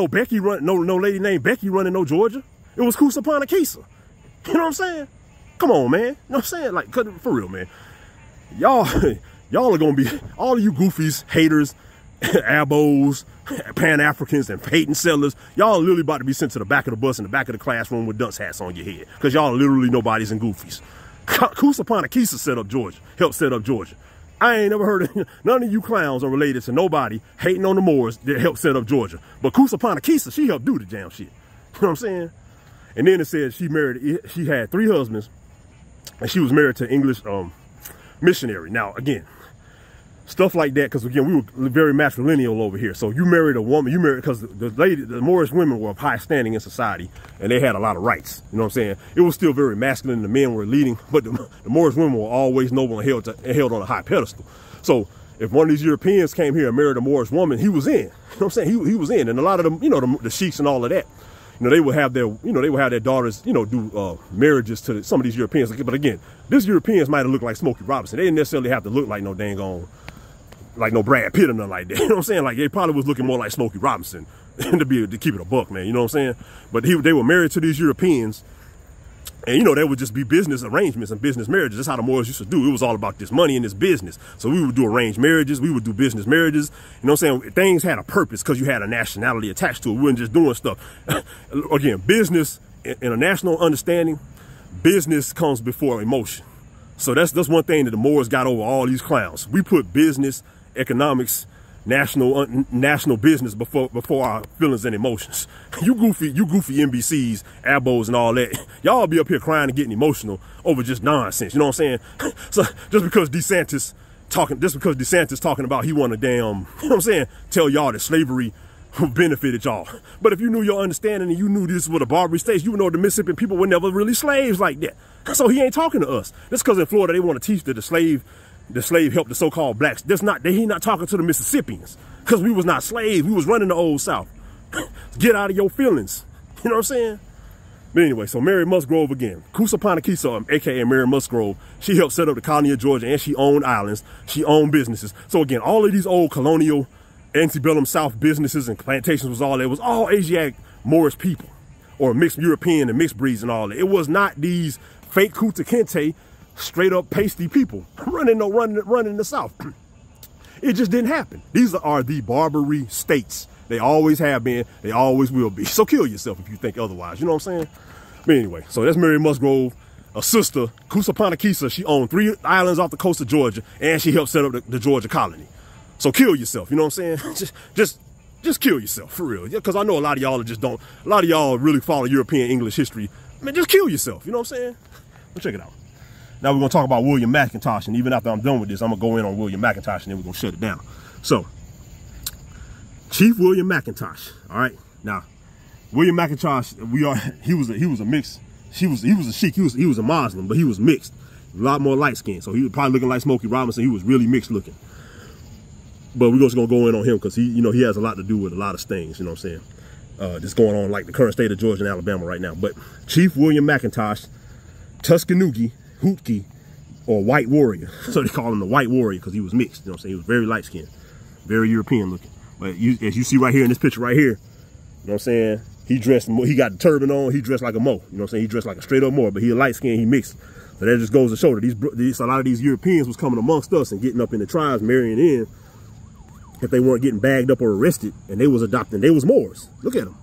Becky no lady named Becky running no Georgia. It was Coweta. You know what I'm saying? Come on, man. You know what I'm saying? Like, for real, man. Y'all are gonna be, all of you goofies, haters, abos, Pan-Africans, and hating settlers, y'all are literally about to be sent to the back of the bus in the back of the classroom with dunce hats on your head. Because y'all are literally nobodies and goofies. Coweta set up Georgia, helped set up Georgia. I ain't never heard of, none of you clowns are related to nobody hating on the Moors that helped set up Georgia. But Coweta, she helped do the damn shit. You know what I'm saying? And then it said she had 3 husbands, and she was married to an English missionary. Now, again, stuff like that, because again, we were very matrilineal over here. So you married a woman, because the Moorish women were of high standing in society, and they had a lot of rights. You know what I'm saying? It was still very masculine, the men were leading, but the Moorish women were always noble and held on a high pedestal. So if one of these Europeans came here and married a Moorish woman, he was in. You know what I'm saying? He was in. And a lot of them, you know, the sheiks and all of that, you know, they would have their daughters, you know, do marriages to some of these Europeans. But again, these Europeans might have looked like Smokey Robinson. They didn't necessarily have to look like no dang on, like no Brad Pitt or nothing like that. You know what I'm saying? Like, they probably was looking more like Smokey Robinson to keep it a buck, man. You know what I'm saying? But they were married to these Europeans. And, you know, there would just be business arrangements and business marriages. That's how the Moors used to do. It was all about this money and this business. So we would do arranged marriages. We would do business marriages. You know what I'm saying? Things had a purpose because you had a nationality attached to it. We weren't just doing stuff. Again, business, in a national understanding, business comes before emotion. So that's one thing that the Moors got over all these clowns. We put business, economics, national business before our feelings and emotions. You goofy NBCs, abos and all that. Y'all be up here crying and getting emotional over just nonsense. You know what I'm saying? So just because DeSantis talking about he want to damn, you know what I'm saying, tell y'all that slavery benefited y'all. But if you knew your understanding and you knew this were the Barbary States, you would know the Mississippi people were never really slaves like that. So he ain't talking to us. Just because in Florida they want to teach that the slave helped the so-called blacks. He not talking to the Mississippians, because we was not slaves. We was running the old South. Get out of your feelings. You know what I'm saying? But anyway, so Mary Musgrove again. Coweta, aka Mary Musgrove, she helped set up the colony of Georgia, and she owned islands. She owned businesses. So again, all of these old colonial antebellum South businesses and plantations was all Asiatic Moorish people, or mixed European and mixed breeds and all that. It was not these fake Kunta Kinte, straight up pasty people running the South. It just didn't happen. These are the Barbary States. They always have been. They always will be. So kill yourself if you think otherwise. You know what I'm saying? But anyway, so that's Mary Musgrove, a sister, Coweta. She owned 3 islands off the coast of Georgia, and she helped set up the Georgia colony. So kill yourself. You know what I'm saying? Just kill yourself for real. Because I know a lot of y'all a lot of y'all really follow European English history. Man, just kill yourself. You know what I'm saying? Well, check it out. Now we're going to talk about William McIntosh, and even after I'm done with this, I'm going to go in on William McIntosh, and then we're going to shut it down. So, Chief William McIntosh, all right? Now, William McIntosh, he was a mix. He was a Sheik, he was a Muslim, but he was mixed. A lot more light-skinned, so he was probably looking like Smokey Robinson. He was really mixed looking. But we're just going to go in on him because he has a lot to do with a lot of things, you know what I'm saying? That's going on like the current state of Georgia and Alabama right now. But Chief William McIntosh, Tuskegee, Hootki, or White Warrior. So they call him the White Warrior because he was mixed. You know what I'm saying? He was very light skinned, very European looking. But as you see right here in this picture right here, you know what I'm saying? He got the turban on. He dressed like a Mo. You know what I'm saying? He dressed like a straight up Moor, but he a light skinned. He mixed. So that just goes to show that a lot of these Europeans was coming amongst us and getting up in the tribes, marrying in. If they weren't getting bagged up or arrested, and they was adopting, they was Moors. Look at them.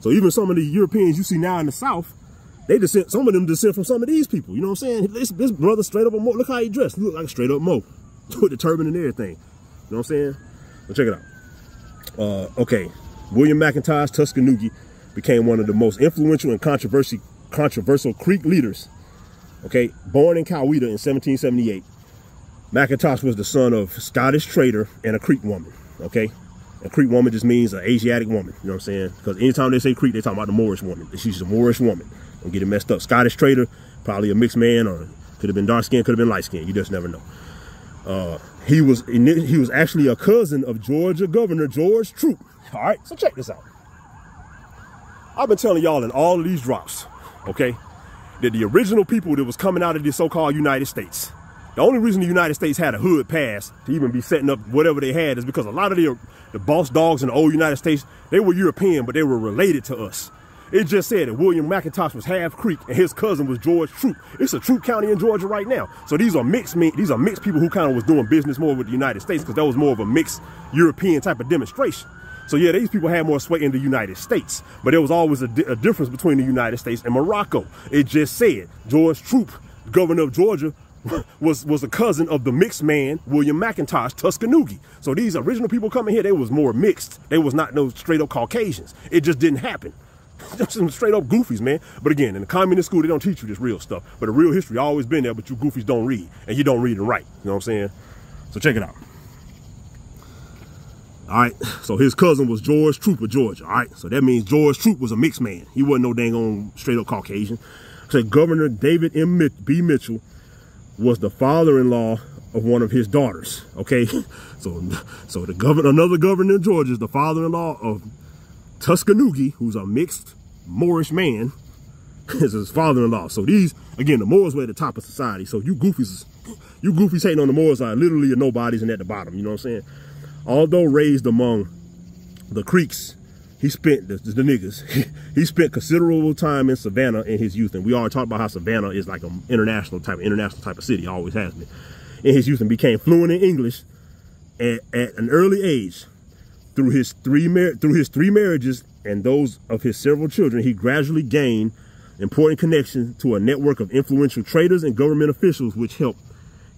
So even some of the Europeans you see now in the South, some of them descend from some of these people. You know what I'm saying? This brother straight up a Mo. Look how he dressed. He look like a straight up Mo with the turban and everything. You know what I'm saying? Well, check it out. Okay, William McIntosh, Tuskegee, became one of the most influential and controversial Creek leaders. Okay, born in Coweta in 1778. McIntosh was the son of a Scottish trader and a Creek woman. Okay, a Creek woman just means an Asiatic woman. You know what I'm saying? Because anytime they say Creek, they're talking about the Moorish woman. She's a Moorish woman. Don't get it messed up. Scottish trader, probably a mixed man, or could have been dark skinned, could have been light skinned. You just never know. He was actually a cousin of Georgia Governor George Troup. All right, so check this out. I've been telling y'all in all of these drops, okay, that the original people that was coming out of the so-called United States, the only reason the United States had a hood pass to even be setting up whatever they had is because a lot of the boss dogs in the old United States, they were European, but they were related to us. It just said that William McIntosh was half Creek and his cousin was George Troup. It's a Troup County in Georgia right now. So these are mixed people who kind of was doing business more with the United States because that was more of a mixed European type of demonstration. So yeah, these people had more sway in the United States, but there was always a difference between the United States and Morocco. It just said George Troup, governor of Georgia, was a cousin of the mixed man, William McIntosh, Tuskegee. So these original people coming here, they was more mixed. They was not no straight up Caucasians. It just didn't happen. Some straight up goofies, man. But again, in the communist school, they don't teach you this real stuff. But the real history always been there, but you goofies don't read. And you don't read and write. You know what I'm saying? So check it out. All right, so his cousin was George Troup of Georgia. All right, so that means George Troup was a mixed man. He wasn't no dang on straight up Caucasian. So Governor David B. Mitchell was the father-in-law of one of his daughters. Okay, so another governor in Georgia is the father-in-law of Tuskegee, who's a mixed Moorish man, is his father-in-law. So these, again, the Moors were at the top of society. So you goofies hating on the Moors are literally your nobodies and at the bottom. You know what I'm saying? Although raised among the Creeks, he spent, the niggas, he spent considerable time in Savannah in his youth. And we already talked about how Savannah is like an international type of city, always has been. In his youth, and became fluent in English at an early age. Through his three marriages and those of his several children, he gradually gained important connections to a network of influential traders and government officials, which helped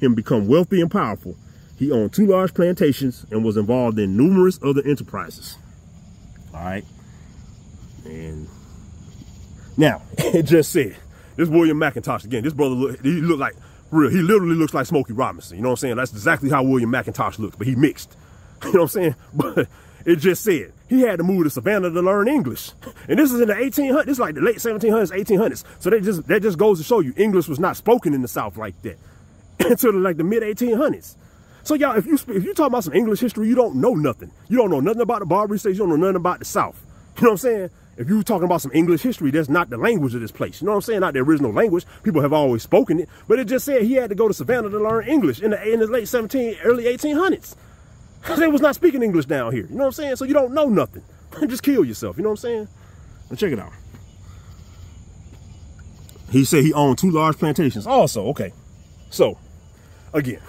him become wealthy and powerful. He owned 2 large plantations and was involved in numerous other enterprises. All right. And now, it just said, this William McIntosh, again, this brother, he looked like, real, he literally looks like Smokey Robinson. You know what I'm saying? That's exactly how William McIntosh looks, but he mixed. You know what I'm saying? But it just said he had to move to Savannah to learn English. And this is in the 1800s. This is like the late 1700s, 1800s. So that just goes to show you English was not spoken in the South like that until like the mid 1800s. So y'all, if you talk about some English history, you don't know nothing. You don't know nothing about the Barbary States. You don't know nothing about the South. You know what I'm saying? If you're talking about some English history, that's not the language of this place. You know what I'm saying? Not the original language. People have always spoken it. But it just said he had to go to Savannah to learn English in the late 17, early 1800s. They was not speaking English down here. You know what I'm saying? So you don't know nothing. Just kill yourself. You know what I'm saying? And check it out. He said he owned 2 large plantations. Also, okay. So, again,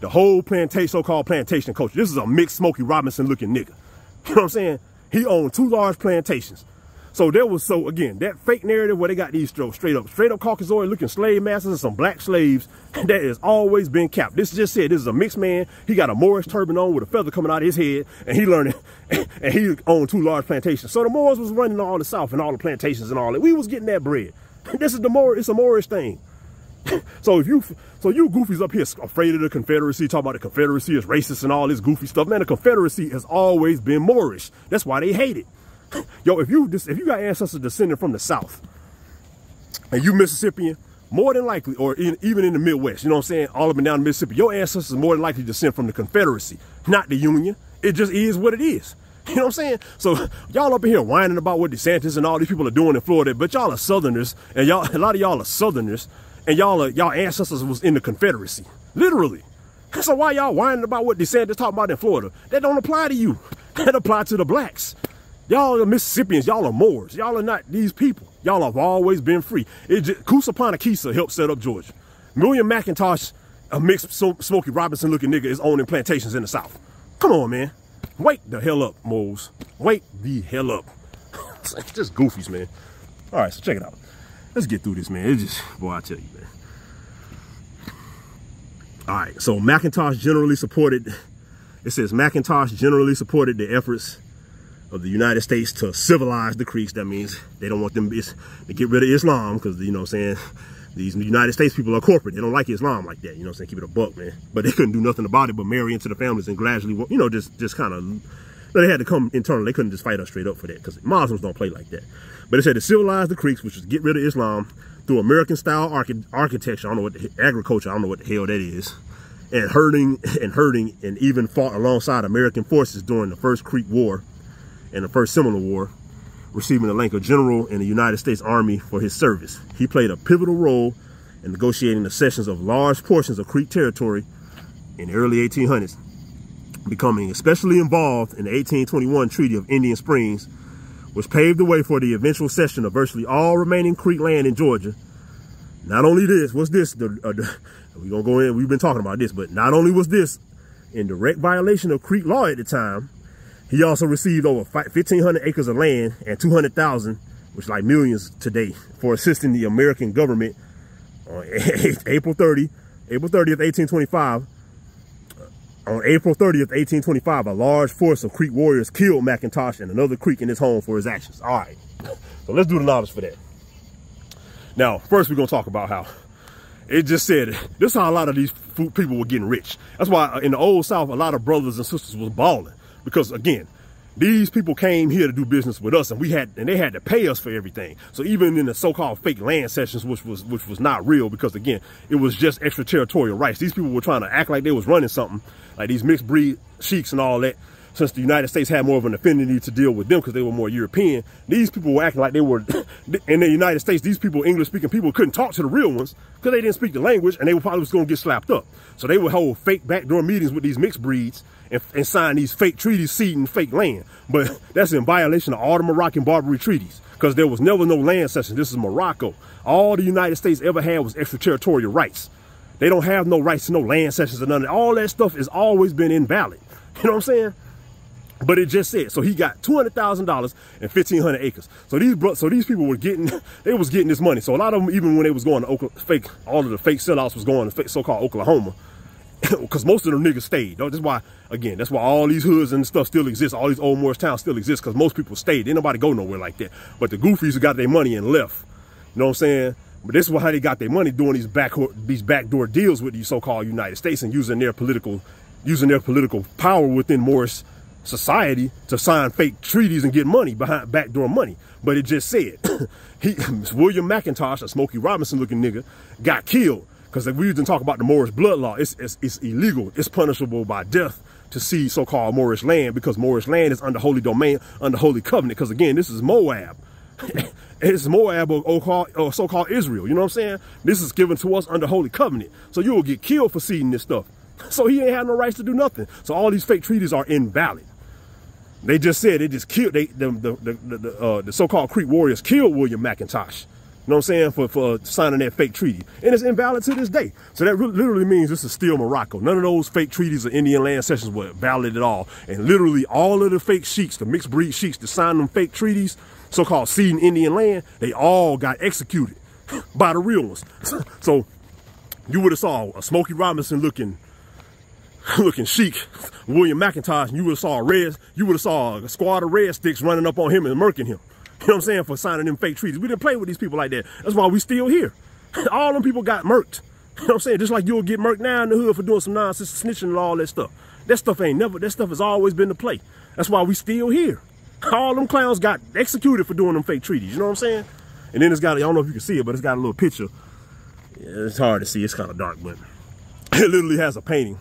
the whole plantation, so-called plantation culture. This is a mixed Smokey Robinson looking nigga. You know what I'm saying? He owned 2 large plantations. So there was, so again, that fake narrative where they got these straight up Caucasoid looking slave masters and some black slaves, that has always been capped. This just said this is a mixed man. He got a Moorish turban on with a feather coming out of his head, and he learned it, and he owned 2 large plantations. So the Moors was running all the South and all the plantations and all that. We was getting that bread. This is it's a Moorish thing. So you goofies up here afraid of the Confederacy, talk about the Confederacy is racist and all this goofy stuff. Man, the Confederacy has always been Moorish. That's why they hate it. Yo, if you got ancestors descending from the South and you Mississippian, more than likely, or even in the Midwest, you know what I'm saying, all up and down Mississippi, your ancestors more than likely descend from the Confederacy, not the Union. It just is what it is. You know what I'm saying? So y'all up in here whining about what DeSantis and all these people are doing in Florida, but y'all are Southerners, and a lot of y'all are Southerners, and y'all ancestors was in the Confederacy, literally. So why y'all whining about what DeSantis talking about in Florida? That don't apply to you. That apply to the blacks. Y'all are Mississippians. Y'all are Moors. Y'all are not these people. Y'all have always been free. Kusapana Kisa helped set up Georgia. William McIntosh, a mixed Smokey Robinson looking nigga, is owning plantations in the South. Come on, man. Wake the hell up, Moles. Wake the hell up. It's just goofies, man. All right, so check it out. Let's get through this, man. It's just, boy, I tell you, man. All right, so McIntosh generally supported, it says McIntosh generally supported the efforts of the United States to civilize the Creeks. That means they don't want them to get rid of Islam, because, you know what I'm saying, these United States people are corporate. They don't like Islam like that, you know what I'm saying, keep it a buck, man. But they couldn't do nothing about it but marry into the families and gradually, you know, just kind of, they had to come internally. They couldn't just fight us straight up for that, because Muslims don't play like that. But it said to civilize the Creeks, which is get rid of Islam, through American-style architecture, I don't know what agriculture, I don't know what the hell that is, and herding, and even fought alongside American forces during the First Creek War and the First Seminole War, receiving the rank of general in the United States Army for his service. He played a pivotal role in negotiating the cessions of large portions of Creek territory in the early 1800s, becoming especially involved in the 1821 Treaty of Indian Springs, which paved the way for the eventual cession of virtually all remaining Creek land in Georgia. Not only this, we're gonna go in, we've been talking about this, but not only was this in direct violation of Creek law at the time, he also received over 1,500 acres of land and 200,000, which is like millions today, for assisting the American government on April 30th, 1825. On April 30th, 1825, a large force of Creek warriors killed McIntosh and another Creek in his home for his actions. All right, so let's do the knowledge for that. Now, first we're gonna talk about how it just said, this is how a lot of these people were getting rich. That's why in the old South, a lot of brothers and sisters was balling. Because again, these people came here to do business with us, and they had to pay us for everything. So even in the so-called fake land cessions, which was not real, because again, it was just extraterritorial rights. These people were trying to act like they was running something, like these mixed breed sheiks and all that. Since the United States had more of an affinity to deal with them because they were more European, these people were acting like they were, in the United States, these people, English-speaking people, couldn't talk to the real ones because they didn't speak the language, and they were probably was going to get slapped up. So they would hold fake backdoor meetings with these mixed breeds and sign these fake treaties ceding fake land. But that's in violation of all the Moroccan Barbary treaties, because there was never no land cession. This is Morocco. All the United States ever had was extraterritorial rights. They don't have no rights to no land cessions or none of that. All that stuff has always been invalid. You know what I'm saying? But it just said, so he got $200,000 and 1,500 acres. So these people were getting, they was getting this money. So a lot of them, even when they was going to all of the fake sellouts was going to so-called Oklahoma. because most of them niggas stayed. That's why, again, that's why all these hoods and stuff still exist. All these old Moorish towns still exist because most people stayed. Ain't nobody go nowhere like that. But the goofies who got their money and left. You know what I'm saying? But this is how they got their money, doing these backdoor deals with these so-called United States and using their political power within Moorish society to sign fake treaties and get money behind backdoor money. But it just said William McIntosh, a Smokey Robinson looking nigga, got killed because we didn't talk about the Moorish blood law. It's illegal. It's punishable by death to seize so-called Moorish land, because Moorish land is under holy domain, under holy covenant. Because again, this is Moab. It's Moab or so-called Israel. You know what I'm saying? This is given to us under holy covenant. So you will get killed for seeding this stuff. So he ain't have no rights to do nothing. So all these fake treaties are invalid. They just said they just killed the so-called Creek warriors killed William McIntosh. You know what I'm saying? For signing that fake treaty. And it's invalid to this day. So that literally means this is still Morocco. None of those fake treaties or Indian land cessions were valid at all. And literally all of the fake sheiks, the mixed breed sheiks that signed them fake treaties, so-called ceding Indian land, they all got executed by the real ones. So you would have saw a Smokey Robinson looking sheik, William McIntosh, and you would have saw a squad of red sticks running up on him and murking him. You know what I'm saying? For signing them fake treaties. We didn't play with these people like that. That's why we still here. All them people got murked. You know what I'm saying? Just like you'll get murked now in the hood for doing some nonsense, snitching and all that stuff. That stuff has always been the play. That's why we still here. All them clowns got executed for doing them fake treaties. You know what I'm saying? And then it's got, I don't know if you can see it, but it's got a little picture. Yeah, it's hard to see. It's kind of dark, but it literally has a painting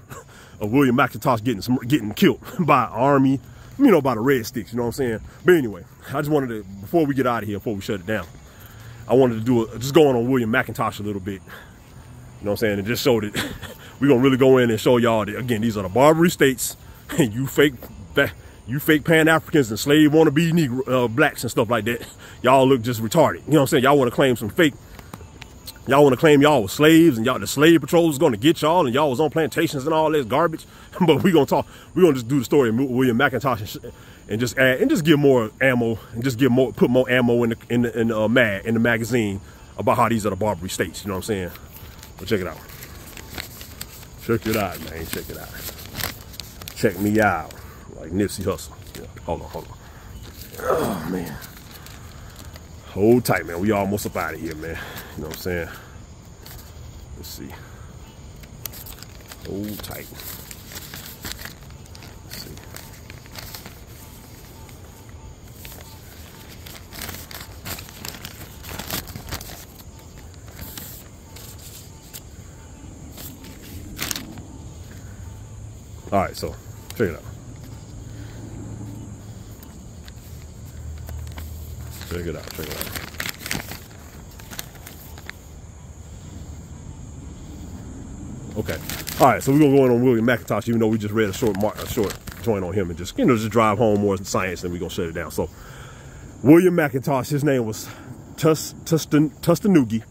of William McIntosh getting killed by an army, you know, by the red sticks. You know what I'm saying? But anyway, I just wanted to, before we get out of here, before we shut it down, I wanted to just going on William McIntosh a little bit. You know what I'm saying? And just show that we're going to really go in and show y'all that, again, these are the Barbary States, and you fake Pan-Africans and slave wannabe Negro, blacks and stuff like that. Y'all look just retarded. You know what I'm saying? Y'all want to claim some fake. Y'all want to claim y'all was slaves and y'all the slave patrol was going to get y'all and y'all was on plantations and all this garbage. But we're going to just do the story of William McIntosh and just add and just give more ammo and just put more ammo in the magazine about how these are the Barbary States. You know what I'm saying? But check it out. Check it out, man. Check it out. Check me out. Like Nipsey Hussle. Yeah. Hold on. Oh, man. Hold tight, man. We almost up out of here, man. You know what I'm saying? Let's see. Hold tight. Let's see. All right, so check it out. Check it out. Okay. All right, so we're gonna go in on William McIntosh, even though we just read a short joint on him and just, just drive home more science, and we're gonna shut it down. So William McIntosh, his name was Tustanugi. You know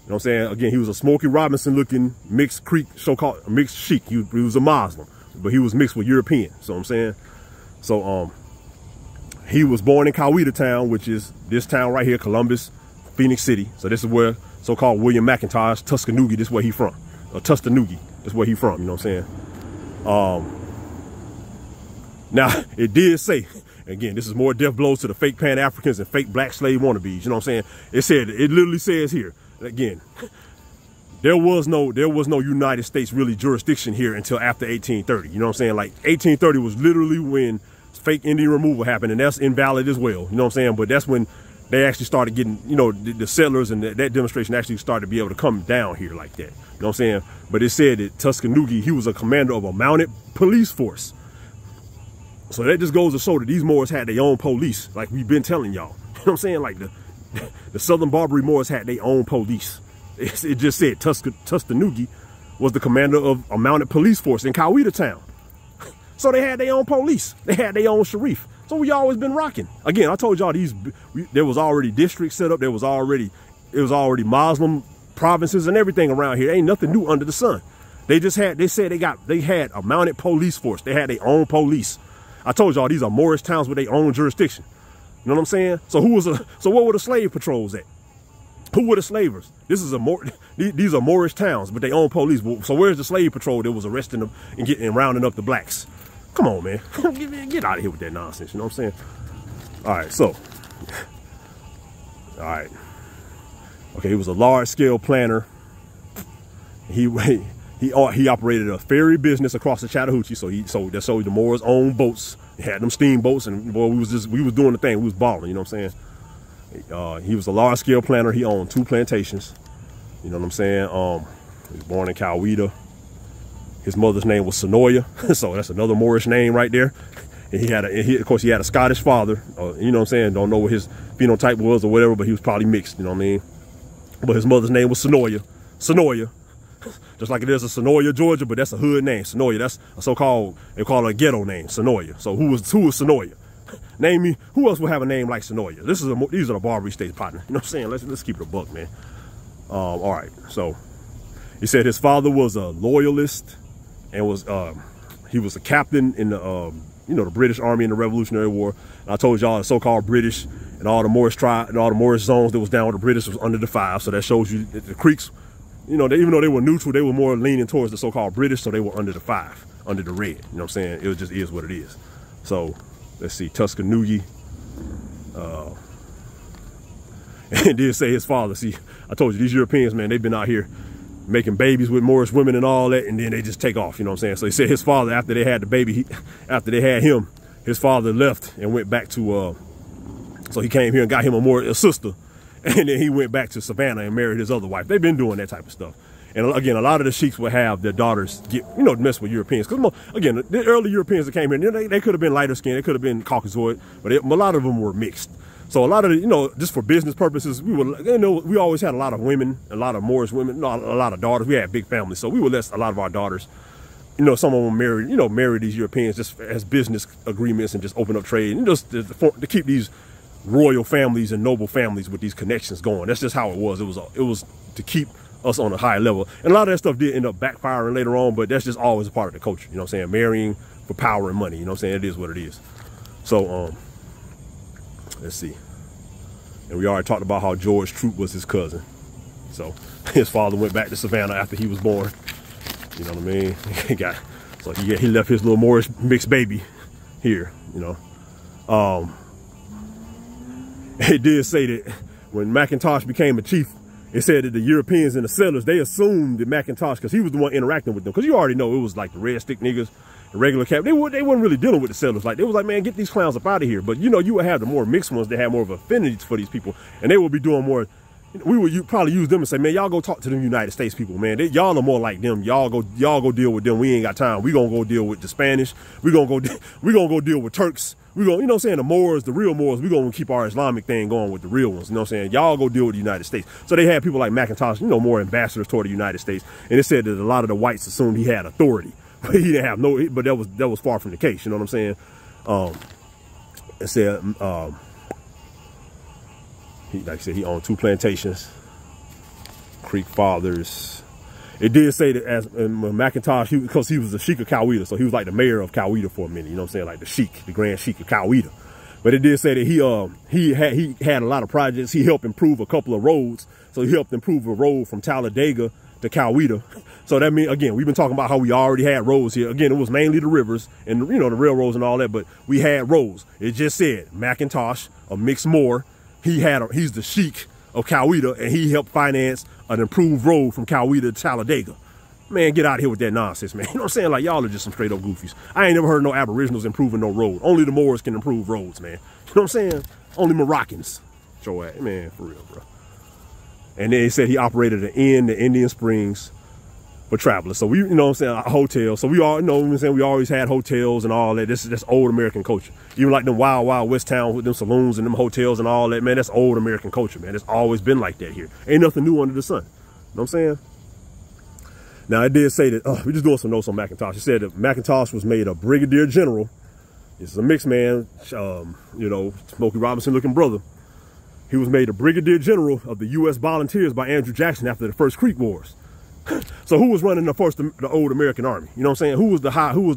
what I'm saying? Again, he was a Smokey Robinson looking mixed so-called mixed sheik. He was a Muslim, but he was mixed with European. So I'm saying, so he was born in Coweta town, which is this town right here, Columbus, Phenix City. So this is where so-called William McIntosh, Tustanugi, this is where he from. Or Tustanugi, that's where he from, you know what I'm saying? Now, it did say, again, this is more death blows to the fake Pan-Africans and fake black slave wannabes, you know what I'm saying? It literally says here, again, there was no United States really jurisdiction here until after 1830, you know what I'm saying? Like 1830 was literally when fake Indian removal happened, and that's invalid as well, you know what I'm saying? But that's when they actually started getting, the settlers and that demonstration actually started to be able to come down here like that, you know what I'm saying? But it said that Tustanugi, he was a commander of a mounted police force. So that just goes to show that these Moors had their own police, like we've been telling y'all, you know what I'm saying? Like the Southern Barbary Moors had their own police. It just said Tustanugi was the commander of a mounted police force in Coweta town. So they had their own police. They had their own sheriff. So we always been rocking. Again, I told y'all there was already districts set up. It was already Muslim provinces and everything around here. Ain't nothing new under the sun. They said they had a mounted police force. They had their own police. I told y'all these are Moorish towns with their own jurisdiction. You know what I'm saying? So what were the slave patrols at? Who were the slavers? These are Moorish towns, but they own police. So where's the slave patrol that was arresting them and rounding up the blacks? Come on, man. Get out of here with that nonsense. You know what I'm saying? All right, so. All right. Okay, he was a large-scale planner. He operated a ferry business across the Chattahoochee. So that sold the Moors own boats. He had them steamboats, and boy, we was doing the thing. We was balling. You know what I'm saying? He was a large-scale planner. He owned 2 plantations. You know what I'm saying? He was born in Coweta. His mother's name was Sonoya, so that's another Moorish name right there. And of course, he had a Scottish father. You know what I'm saying? Don't know what his phenotype was or whatever, but he was probably mixed. You know what I mean? But his mother's name was Sonoya. Sonoya. Just like it is a Sonoya, Georgia, but that's a hood name. Sonoya. That's a so-called, they call it a ghetto name, Sonoya. So who was Sonoya? Name me. Who else would have a name like Sonoya? These are the Barbary States, partner. You know what I'm saying? Let's keep it a buck, man. All right. So he said his father was a loyalist and he was a captain in the the British Army in the Revolutionary War. And I told y'all the so-called British and all the Moorish tribe and all the Moorish zones that was down with the British was under the 5. So that shows you that the Creeks, even though they were neutral, they were more leaning towards the so-called British, so they were under the 5, under the red. You know what I'm saying? It just is what it is. So let's see, Tuscanoogie. And did say his father. See, I told you, these Europeans, man, they've been out here making babies with Moorish women and all that, and then they just take off, you know what I'm saying? So he said his father, after they had the baby, after they had him, his father left and went back to, so he came here and got him a sister, and then he went back to Savannah and married his other wife. They've been doing that type of stuff. And again, a lot of the sheiks would have their daughters get, mess with Europeans. Because again, the early Europeans that came here, they could have been lighter skinned, they could have been Caucasoid, but a lot of them were mixed. So a lot of the, just for business purposes, we always had a lot of women, a lot of Moorish women, a lot of daughters. We had big families, so we would let a lot of our daughters, some of them marry these Europeans just as business agreements and just open up trade, and just to keep these royal families and noble families with these connections going. That's just how it was. It was to keep us on a high level. And a lot of that stuff did end up backfiring later on, but that's just always a part of the culture. You know what I'm saying? Marrying for power and money. You know what I'm saying? It is what it is. So, let's see. And we already talked about how George Troup was his cousin. So his father went back to Savannah after he was born. You know what I mean? So he left his little Moorish mixed baby here, It did say that when McIntosh became a chief, it said that the Europeans and the settlers, they assumed that McIntosh, because he was the one interacting with them, because you already know it was like the red stick niggas, the regular cap. They weren't really dealing with the settlers. Like, they was like, man, get these clowns up out of here. But you would have the more mixed ones that had more of affinities for these people, and they would be doing more. We would probably use them and say, man, y'all go talk to them United States people, man. Y'all are more like them. Y'all go deal with them. We ain't got time. We gonna go deal with the Spanish. We gonna go deal with Turks. We gonna, you know what I'm saying, the Moors, the real Moors, we gonna keep our Islamic thing going with the real ones. You know what I'm saying? Y'all go deal with the United States. So they had people like McIntosh, more ambassadors toward the United States. And it said that a lot of the whites assumed he had authority, but he didn't have no. But that was far from the case. You know what I'm saying? It said like I said, he owned 2 plantations. Creek fathers. It did say that as McIntosh, because he was the Sheik of Coweta, so he was like the mayor of Coweta for a minute. You know what I'm saying? Like the Sheik, the Grand Sheik of Coweta. But it did say that he had a lot of projects. He helped improve a couple of roads. So he helped improve a road from Talladega to Coweta. So that means, again, we've been talking about how we already had roads here. Again, it was mainly the rivers and the railroads and all that, but we had roads. It just said McIntosh, a mixed Moor. He's the Sheik of Coweta, and he helped finance an improved road from Coweta to Talladega. Man, get out of here with that nonsense, man. You know what I'm saying? Like, y'all are just some straight up goofies. I ain't never heard no Aboriginals improving no road. Only the Moors can improve roads, man. You know what I'm saying? Only Moroccans. Show that, man, for real, bro. And then he said he operated an inn, the Indian Springs, for travelers. So we, you know what I'm saying, a hotel. So we all, you know what I'm saying, we always had hotels and all that. That's old American culture. Even like them wild West towns with them saloons and them hotels and all that, man, that's old American culture, man. It's always been like that here. Ain't nothing new under the sun. You know what I'm saying? Now, it did say that, we're just doing some notes on McIntosh. It said that McIntosh was made a brigadier general. This is a mixed man, Smokey Robinson looking brother. He was made a brigadier general of the U.S. Volunteers by Andrew Jackson after the first Creek Wars. So who was running the old American army? You know what I'm saying? Who was the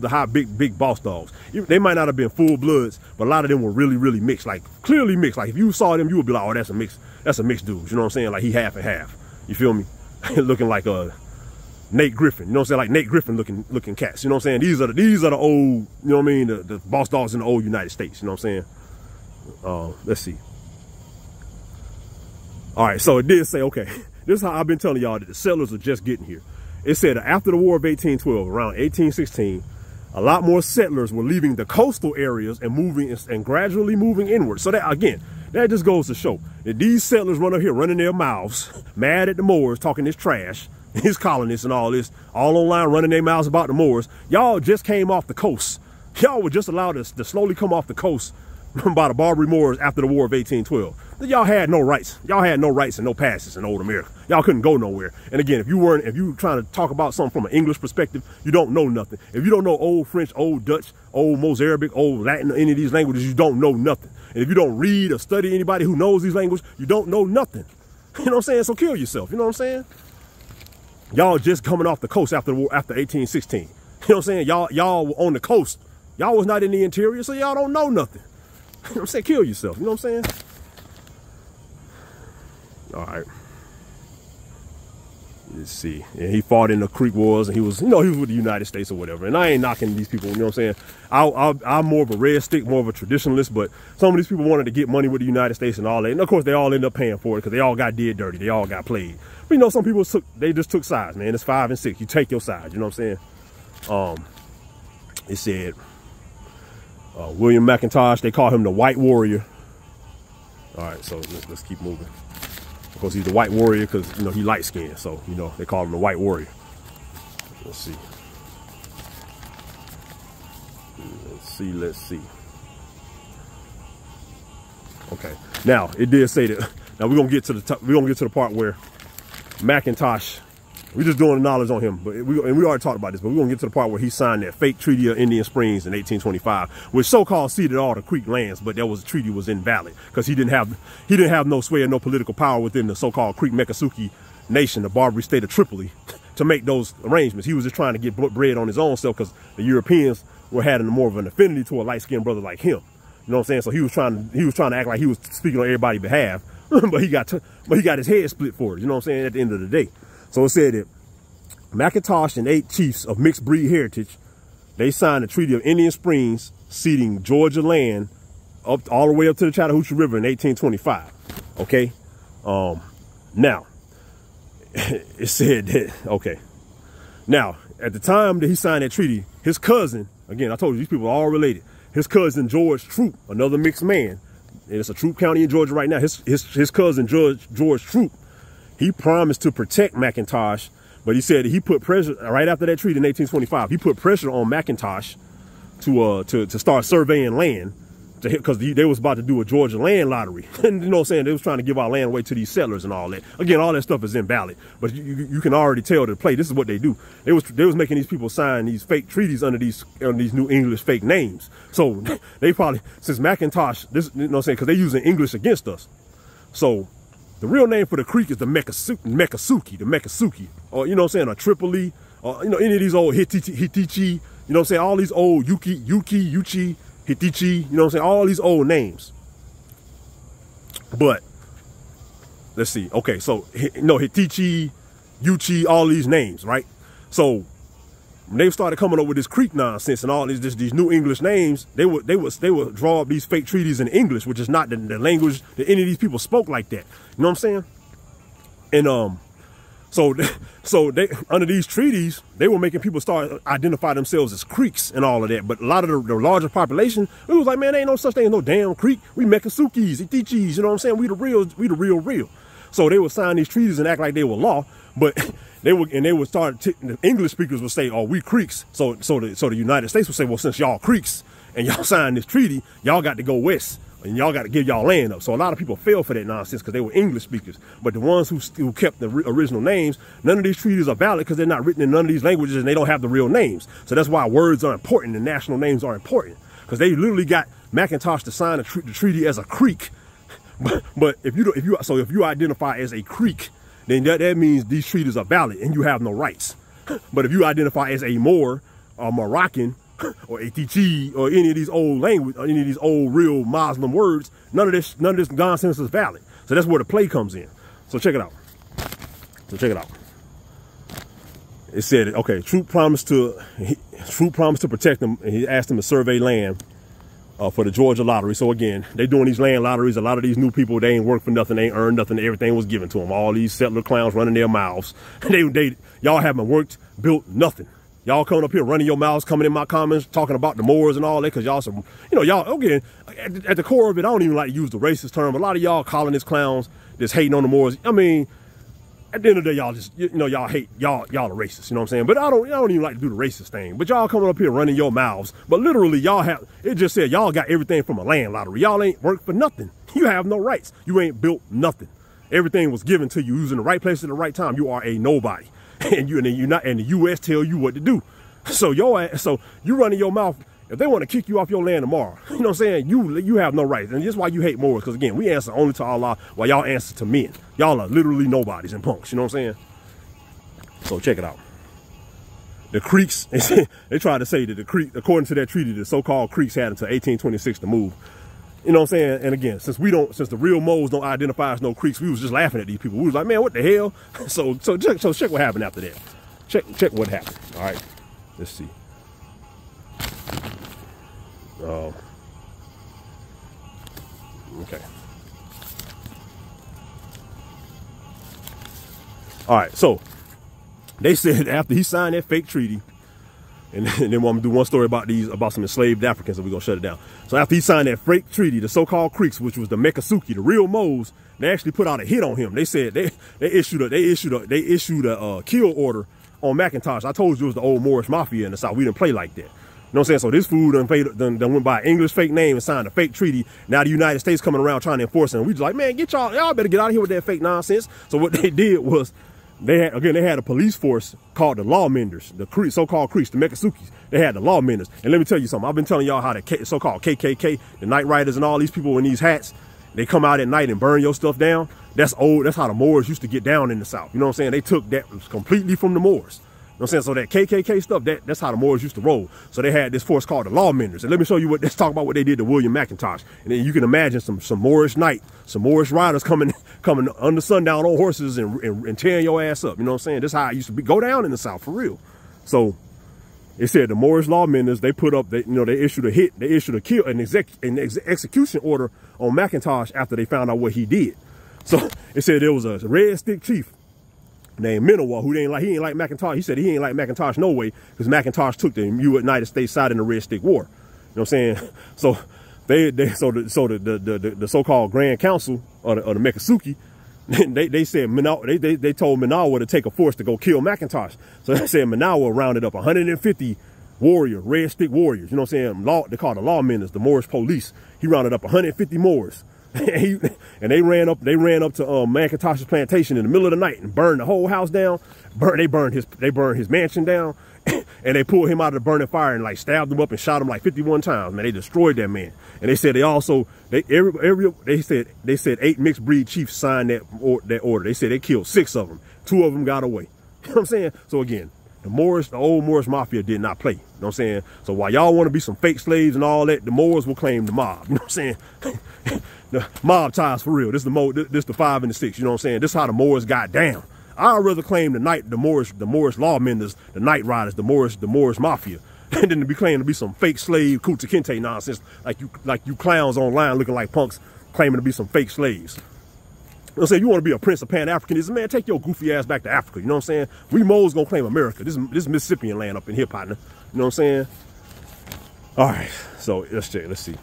high big boss dogs? They might not have been full bloods, but a lot of them were really, really mixed, like clearly mixed. Like if you saw them, you would be like, oh, that's a mixed. That's a mixed dude. You know what I'm saying? Like he half and half. You feel me? Looking like a Nate Griffin. You know what I'm saying? Like Nate Griffin looking cats. You know what I'm saying? These are the old. You know what I mean? The boss dogs in the old United States. You know what I'm saying? Let's see. All right. So it did say, okay, this is how I've been telling y'all that the settlers are just getting here. It said after the War of 1812, around 1816. A lot more settlers were leaving the coastal areas and moving and gradually moving inward. So that, again, that just goes to show that these settlers run up here running their mouths, mad at the Moors, talking this trash, his colonists and all this, all online running their mouths about the Moors. Y'all just came off the coast. Y'all were just allowed to slowly come off the coast by the Barbary Moors after the War of 1812. Y'all had no rights. Y'all had no rights and no passes in old America. Y'all couldn't go nowhere. And again, if you were trying to talk about something from an English perspective, you don't know nothing. If you don't know old French, old Dutch, old Mozambique, old Latin, any of these languages, you don't know nothing. And if you don't read or study anybody who knows these languages, you don't know nothing. You know what I'm saying? So kill yourself. You know what I'm saying? Y'all just coming off the coast after the war, after 1816. You know what I'm saying? Y'all were on the coast. Y'all was not in the interior, so y'all don't know nothing. You know what I'm saying? Kill yourself. You know what I'm saying? All right. Let's see. And he fought in the Creek Wars, and he was, he was with the United States or whatever. And I ain't knocking these people, you know what I'm saying? I'm more of a red stick, more of a traditionalist, but some of these people wanted to get money with the United States and all that. And of course, they all end up paying for it because they all got did dirty. They all got played. But some people they just took sides, man. It's 5 and 6. You take your side, you know what I'm saying? It said, William McIntosh, they call him the White Warrior. All right, so let's keep moving. Of course, he's the White Warrior because, he light skinned. So, they call him the White Warrior. Let's see. Let's see. Okay. Now, it did say that. Now, we're going to get to the part where McIntosh, we're just doing the knowledge on him, but we already talked about this, but we're gonna get to the part where he signed that fake Treaty of Indian Springs in 1825, which so-called ceded all the Creek lands, but the treaty was invalid because he didn't have no sway or no political power within the so-called Creek Meccasukee nation, the Barbary state of Tripoli, to make those arrangements. He was just trying to get bread on his own self because the Europeans were having more of an affinity to a light-skinned brother like him. You know what I'm saying? So he was trying to act like he was speaking on everybody's behalf, but he got his head split for it. You know what I'm saying? At the end of the day. So it said that McIntosh and 8 chiefs of mixed breed heritage, they signed the Treaty of Indian Springs, ceding Georgia land up all the way up to the Chattahoochee River in 1825. Okay. Now it said that, okay. Now, at the time that he signed that treaty, his cousin, again, I told you these people are all related. His cousin George Troup, another mixed man, and it's a Troup County in Georgia right now. His cousin George Troup, he promised to protect McIntosh, but he said he put pressure right after that treaty in 1825. He put pressure on McIntosh to start surveying land, because they was about to do a Georgia land lottery. And you know what I'm saying? They was trying to give our land away to these settlers and all that. Again, all that stuff is invalid, but you can already tell the play. This is what they do. They was making these people sign these fake treaties under these new English fake names. So they probably, since McIntosh, this, you know what I'm saying, because they using English against us. So the real name for the creek is the Meccasukee, or you know what I'm saying, or Tripoli, or any of these old Hitichi, you know what I'm saying, all these old Yuchi, Hitichi, you know what I'm saying, all these old names. But let's see. Okay, so Hitichi, Yuchi, all these names, right? So when they started coming up with this Creek nonsense and all these new English names, they would draw up these fake treaties in English, which is not the language that any of these people spoke like that. You know what I'm saying? And so they under these treaties, they were making people start identify themselves as Creeks and all of that. But a lot of the larger population, it was like, man, ain't no such thing as no damn Creek. We Meccasukees, Itichis, you know what I'm saying? We the real. So they would sign these treaties and act like they were law, but they would start, the English speakers would say, oh, we Creeks. So the United States would say, well, since y'all Creeks and y'all signed this treaty, y'all got to go west and y'all got to give y'all land up. So a lot of people fell for that nonsense because they were English speakers. But the ones who kept the original names, none of these treaties are valid because they're not written in none of these languages and they don't have the real names. So that's why words are important and national names are important, because they literally got McIntosh to sign the treaty as a Creek. But if you identify as a Creek, then that means these treaties are valid and you have no rights. But if you identify as a Moor or Moroccan or Itichi or any of these old language or any of these old real Muslim words, none of this nonsense is valid. So that's where the play comes in. So check it out. It said, okay, troop promised to protect them, and he asked them to survey land for the Georgia lottery. So again, they doing these land lotteries. A lot of these new people, they ain't worked for nothing, they ain't earned nothing. Everything was given to them. All these settler clowns running their mouths. Y'all haven't worked, built nothing. Y'all coming up here running your mouths, coming in my comments, talking about the Moors and all that, because y'all some, y'all, again, at the core of it, I don't even like to use the racist term. A lot of y'all colonist clowns just hating on the Moors. I mean, at the end of the day, y'all just, y'all hate, y'all are racist, you know what I'm saying? But I don't even like to do the racist thing. But y'all coming up here running your mouths. But literally, y'all have, it just said y'all got everything from a land lottery. Y'all ain't worked for nothing. You have no rights. You ain't built nothing. Everything was given to you. You was in the right place at the right time. You are a nobody. And the U.S. tell you what to do. So you running your mouth. If they want to kick you off your land tomorrow, you know what I'm saying? You have no rights. And this is why you hate Moors, because again, we answer only to Allah while y'all answer to men. Y'all are literally nobodies and punks, you know what I'm saying? So check it out. The Creeks, they tried to say that the Creek, according to that treaty, the so-called Creeks had until 1826 to move. You know what I'm saying? And again, since the real Moors don't identify as no Creeks, we was just laughing at these people. We was like, man, what the hell? So check what happened after that. Check what happened. All right, let's see. Okay. All right, so they said after he signed that fake treaty, and then I'm gonna do one story about some enslaved Africans, and we're gonna shut it down. So after he signed that fake treaty, the so-called Creeks, which was the Meccasukee, the real Moors, they actually put out a hit on him. They said they issued a kill order on McIntosh. I told you it was the old Moorish Mafia in the South. We didn't play like that. You know what I'm saying? So this fool done went by an English fake name and signed a fake treaty. Now the United States coming around trying to enforce it. And we just like, man, y'all better get out of here with that fake nonsense. So what they did was, they had a police force called the Lawmenders, the so-called Creeks, the Meccasukees. They had the Lawmenders. And let me tell you something. I've been telling y'all how the so-called KKK, the Night Riders and all these people in these hats, they come out at night and burn your stuff down. That's old. That's how the Moors used to get down in the South. You know what I'm saying? They took that completely from the Moors. You know what I'm saying? So that KKK stuff, that's how the Moors used to roll. So they had this force called the Lawmenders. And let me show you let's talk about what they did to William McIntosh. And then you can imagine some Moorish knight, some Moorish riders coming under sundown on horses and tearing your ass up. You know what I'm saying? That's how it used to go down in the South, for real. So it said the Moorish Lawmenders, they put up, they issued a hit, they issued an execution order on McIntosh after they found out what he did. So it said there was a red stick chief named Minowa, who he ain't like McIntosh. He said he ain't like McIntosh no way, because McIntosh took the United States side in the Red Stick War. You know what I'm saying? So the so-called Grand Council or the Meccasukee, they said they told Minowa to take a force to go kill McIntosh. So they said Minowa rounded up 150 Red Stick warriors. You know what I'm saying? They called the Lawmenders, the Moorish police. He rounded up 150 Moors. And they ran up to McIntosh's plantation in the middle of the night and burned the whole house down. They burned his mansion down, and they pulled him out of the burning fire and like stabbed him up and shot him like 51 times. Man, they destroyed that man. And they said they said 8 mixed breed chiefs signed that order. They said they killed 6 of them. 2 of them got away. You know what I'm saying? So again, the old Moorish Mafia did not play. You know what I'm saying? So while y'all want to be some fake slaves and all that, the Moors will claim the mob. You know what I'm saying? The mob ties for real. This the 5 and the 6. You know what I'm saying? This is how the Moors got down. I'd rather claim the Moorish Lawmenders, the Night Riders, the Moorish Mafia, than to be claiming to be some fake slave Kunta Kinte nonsense like you clowns online looking like punks claiming to be some fake slaves. You know what I'm saying? You want to be a prince of Pan-Africanism, man, take your goofy ass back to Africa. You know what I'm saying? We Moors gonna claim America. This is Mississippian land up in here, partner. You know what I'm saying? All right, so let's check. Let's see.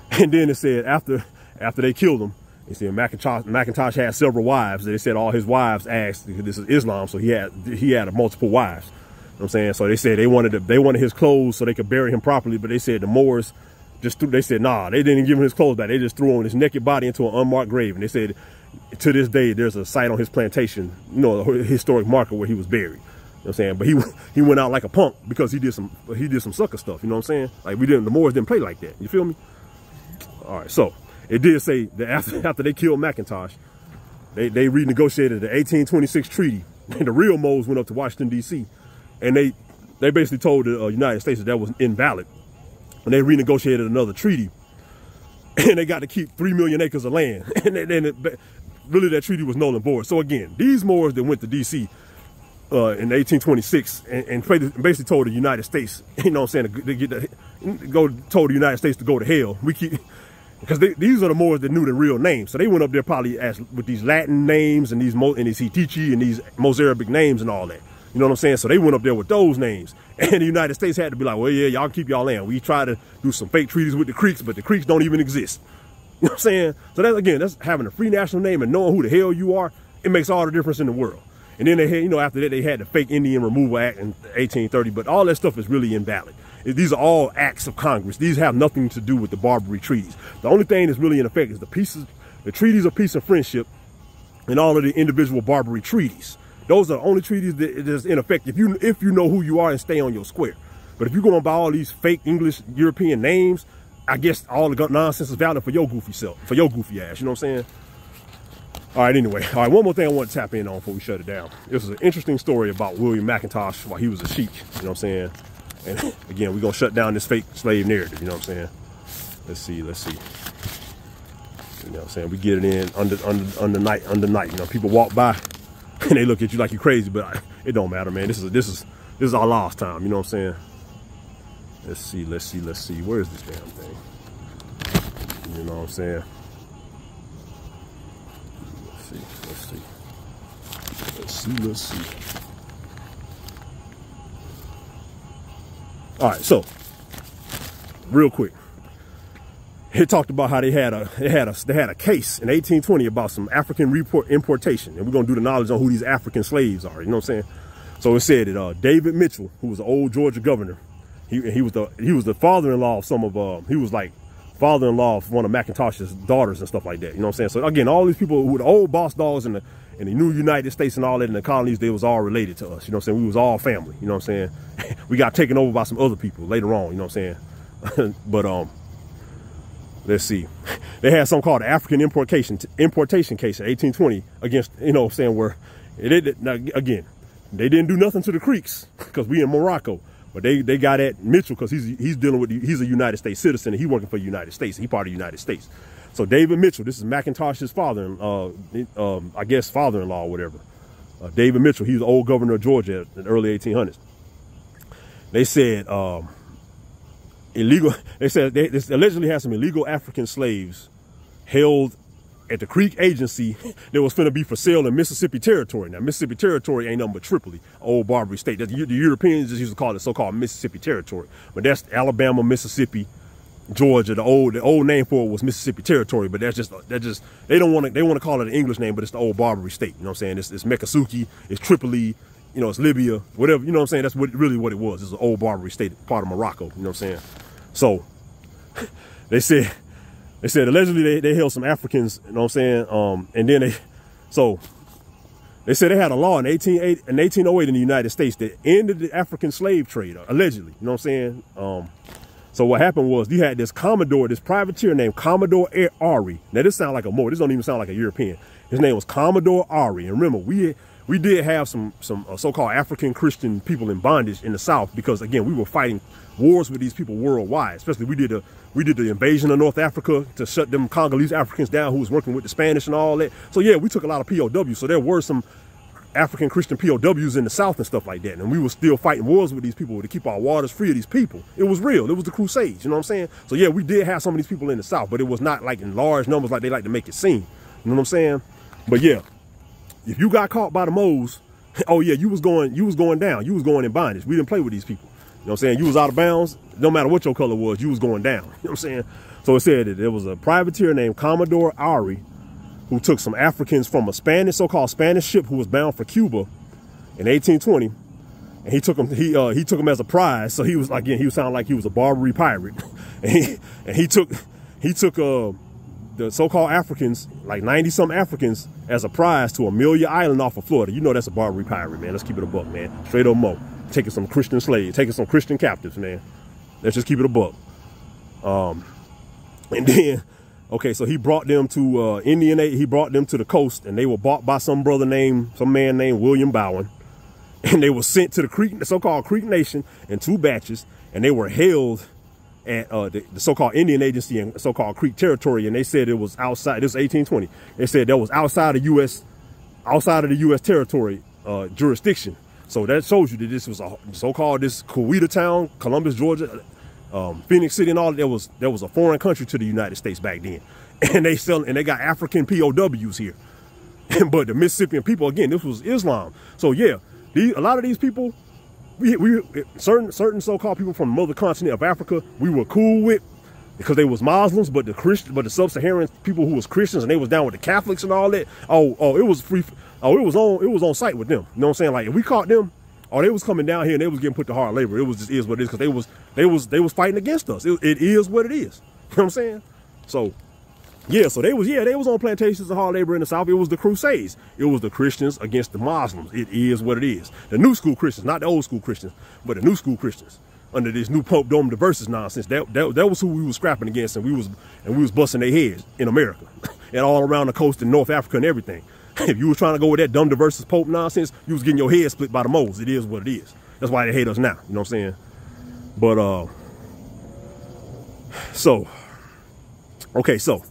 And then it said after they killed him, they said McIntosh had several wives. They said all his wives asked, this is Islam, so he had multiple wives. You know what I'm saying? So they said they wanted his clothes so they could bury him properly, but they said the Moors they said nah, they didn't give him his clothes back. They just threw on his naked body into an unmarked grave. And they said to this day there's a site on his plantation, a historic marker where he was buried. You know what I'm saying? But he went out like a punk because he did some sucker stuff. You know what I'm saying? Like the Moors didn't play like that. You feel me? All right, so it did say that after they killed McIntosh, they renegotiated the 1826 treaty. And the real Moors went up to Washington, D.C. and they basically told the United States that was invalid. And they renegotiated another treaty and they got to keep 3 million acres of land. And really that treaty was null and void. So again, these Moors that went to D.C. in 1826 and basically told the United States, you know what I'm saying, told the United States to go to hell. Because these are the Moors that knew the real names. So they went up there probably with these Latin names and these Hitichi and these Mozarabic names and all that. You know what I'm saying? So they went up there with those names. And the United States had to be like, well, yeah, y'all keep y'all land. We try to do some fake treaties with the Creeks, but the Creeks don't even exist. You know what I'm saying? So that's, again, that's having a free national name and knowing who the hell you are. It makes all the difference in the world. And then they had, you know, after that, they had the fake Indian Removal Act in 1830. But all that stuff is really invalid. These are all acts of Congress. These have nothing to do with the Barbary treaties. The only thing that's really in effect is the treaties of peace and friendship and all of the individual Barbary treaties. Those are the only treaties that is in effect if you know who you are and stay on your square. But if you're going to buy all these fake English European names, I guess all the nonsense is valid for your goofy self, for your goofy ass. You know what I'm saying? All right, anyway. All right, one more thing I want to tap in on before we shut it down. This is an interesting story about William McIntosh while he was a sheik. You know what I'm saying? And again, we're going to shut down this fake slave narrative. You know what I'm saying? Let's see. You know what I'm saying? We get it in under night. You know, people walk by and they look at you like you're crazy, but it don't matter, man. This is our last time. You know what I'm saying? Let's see. Where is this damn thing? You know what I'm saying? Let's see. All right, so real quick, he talked about how they had a case in 1820 about some African importation, and we're gonna do the knowledge on who these African slaves are. You know what I'm saying? So it said that David Mitchell, who was the old Georgia governor, he was the father-in-law of some of he was like father-in-law of one of McIntosh's daughters and stuff like that. You know what I'm saying? So again, all these people who were the old boss dogs in the new United States and all that in the colonies, they was all related to us. You know what I'm saying? We was all family. You know what I'm saying? We got taken over by some other people later on. You know what I'm saying? But let's see. They had something called the African importation case in 1820 against, you know what I'm saying, where now, again, they didn't do nothing to the Creeks because we in Morocco. But they got at Mitchell because he's dealing with, he's a United States citizen and he working for the United States. He part of the United States. So David Mitchell, this is McIntosh's father, I guess father-in-law or whatever. David Mitchell, he was the old governor of Georgia in the early 1800s. They said they allegedly had some illegal African slaves held at the Creek Agency that was finna be for sale in Mississippi Territory. Now, Mississippi Territory ain't nothing but Tripoli, old Barbary State. The Europeans just used to call it so-called Mississippi Territory. But that's Alabama, Mississippi, Georgia. The old name for it was Mississippi Territory, but they want to call it an English name, but it's the old Barbary State. You know what I'm saying? It's Meccasukee, it's Tripoli, you know, it's Libya, whatever. You know what I'm saying? That's really what it was. It's an old Barbary State, part of Morocco. You know what I'm saying? So they said allegedly they held some Africans. You know what I'm saying? And then they said they had a law in 1808 in the United States that ended the African slave trade, allegedly. You know what I'm saying? So what happened was you had this Commodore, this privateer named Commodore Ari. Now this sounds like a Moor. This don't even sound like a European. His name was Commodore Ari. And remember, we did have some so-called African Christian people in bondage in the South because again, we were fighting wars with these people worldwide. Especially we did the invasion of North Africa to shut them Congolese Africans down who was working with the Spanish and all that. So yeah, we took a lot of POWs. So there were some African Christian POWs in the South and stuff like that. And we were still fighting wars with these people to keep our waters free of these people. It was real. It was the Crusades. You know what I'm saying? So yeah, we did have some of these people in the South, but it was not like in large numbers like they like to make it seem. You know what I'm saying? But yeah, if you got caught by the Moors, oh yeah, you was going down. You was going in bondage. We didn't play with these people. You know what I'm saying? You was out of bounds. No matter what your color was, you was going down. You know what I'm saying? So it said that there was a privateer named Commodore Ari who took some Africans from a so-called Spanish ship who was bound for Cuba in 1820, and he took them as a prize. So he was sounding like he was a Barbary pirate, and he took the so-called Africans, like 90-some Africans, as a prize to Amelia Island off of Florida. You know that's a Barbary pirate, man. Let's keep it a buck, man. Straight up Mo, taking some Christian slaves, taking some Christian captives, man. Let's just keep it a buck. And then. Okay, so he brought them to he brought them to the coast, and they were bought by some man named William Bowen, and they were sent to the so-called Creek Nation in 2 batches, and they were held at the so-called Indian Agency in so-called Creek territory, and they said it was outside. This was 1820. They said that was outside of the U.S. territory jurisdiction. So that shows you that this was a so-called this Coweta town, Columbus, Georgia, Phenix City, and all that was a foreign country to the United States back then. And they got African POWs here. But the Mississippian people, again, this was Islam. So yeah, a lot of these people, certain so-called people from the mother continent of Africa, we were cool with because they was Muslims, but the sub-Saharan people who was Christians and they was down with the Catholics and all that. It was free. It was on site with them. You know what I'm saying? Like if we caught them, they was coming down here and they was getting put to hard labor. It was just is what it is because they was fighting against us. It is what it is. You know what I'm saying? So yeah, so they was on plantations of hard labor in the South. It was the Crusades. It was the Christians against the Muslims. It is what it is. The new school Christians, not the old school Christians, but the new school Christians under this new Pope Dome the Versus nonsense. That was who we was scrapping against, and we was busting their heads in America and all around the coast in North Africa and everything. If you was trying to go with that dumb the versus Pope nonsense, you was getting your head split by the moles. It is what it is. That's why they hate us now. You know what I'm saying? But okay, so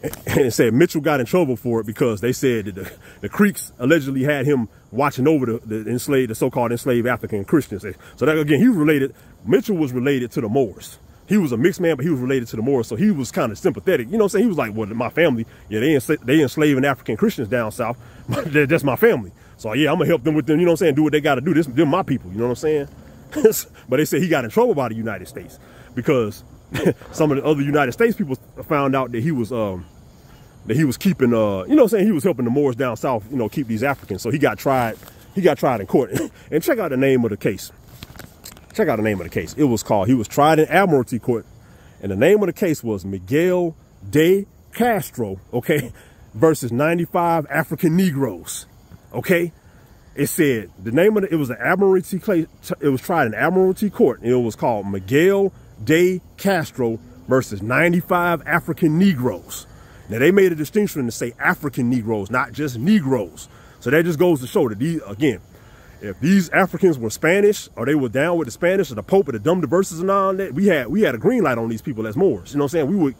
it said Mitchell got in trouble for it because they said that the Creeks allegedly had him watching over the so-called enslaved African Christians. So that again, Mitchell was related to the Moors. He was a mixed man, but he was related to the Moors, so he was kind of sympathetic. You know what I'm saying? He was like, well, my family, yeah, they enslaving African Christians down south, but that's my family. So yeah, I'm gonna help them with them, you know what I'm saying? Do what they gotta do. They're my people, you know what I'm saying? But they said he got in trouble by the United States because some of the other United States people found out that he was keeping, you know what I'm saying? He was helping the Moors down south, you know, keep these Africans. So he got tried in court. And check out the name of the case. Check out the name of the case. He was tried in Admiralty Court, and the name of the case was Miguel de Castro, okay, versus 95 African Negroes, okay? It said the name of it was an Admiralty case. It was tried in Admiralty Court, and it was called Miguel de Castro versus 95 African Negroes. Now they made a distinction to say African Negroes, not just Negroes. So that just goes to show that these, again, if these Africans were Spanish or they were down with the Spanish or the Pope or the dumb diverses and all that, we had a green light on these people as Moors. You know what I'm saying? We would,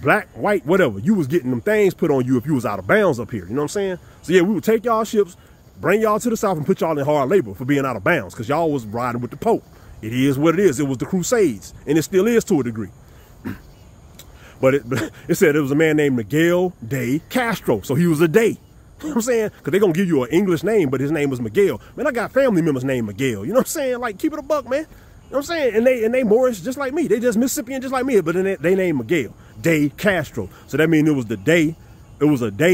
black, white, whatever, you was getting them things put on you if you was out of bounds up here. You know what I'm saying? So yeah, we would take y'all ships, bring y'all to the South and put y'all in hard labor for being out of bounds because y'all was riding with the Pope. It is what it is. It was the Crusades, and it still is to a degree. But it said it was a man named Miguel de Castro. So he was a day. You know what I'm saying? Because they're going to give you an English name, but his name was Miguel. Man, I got family members named Miguel. You know what I'm saying? Like, keep it a buck, man. You know what I'm saying? And they Moorish just like me. They just Mississippian just like me, but then they named Miguel de Castro. So that means it was a day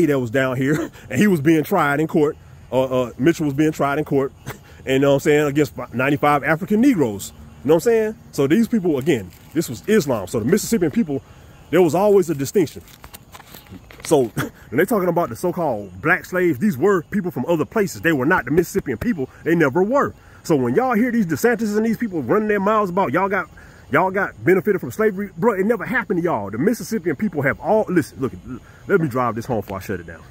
that was down here, and he was being tried in court. Mitchell was being tried in court, and you know what I'm saying, against 95 African Negroes. You know what I'm saying? So these people, again, this was Islam. So the Mississippian people, there was always a distinction. So when they're talking about the so-called black slaves, these were people from other places. They were not the Mississippian people. They never were. So when y'all hear these DeSantis and these people running their mouths about y'all got benefited from slavery, bro, it never happened to y'all. The Mississippian people have listen, look, let me drive this home before I shut it down.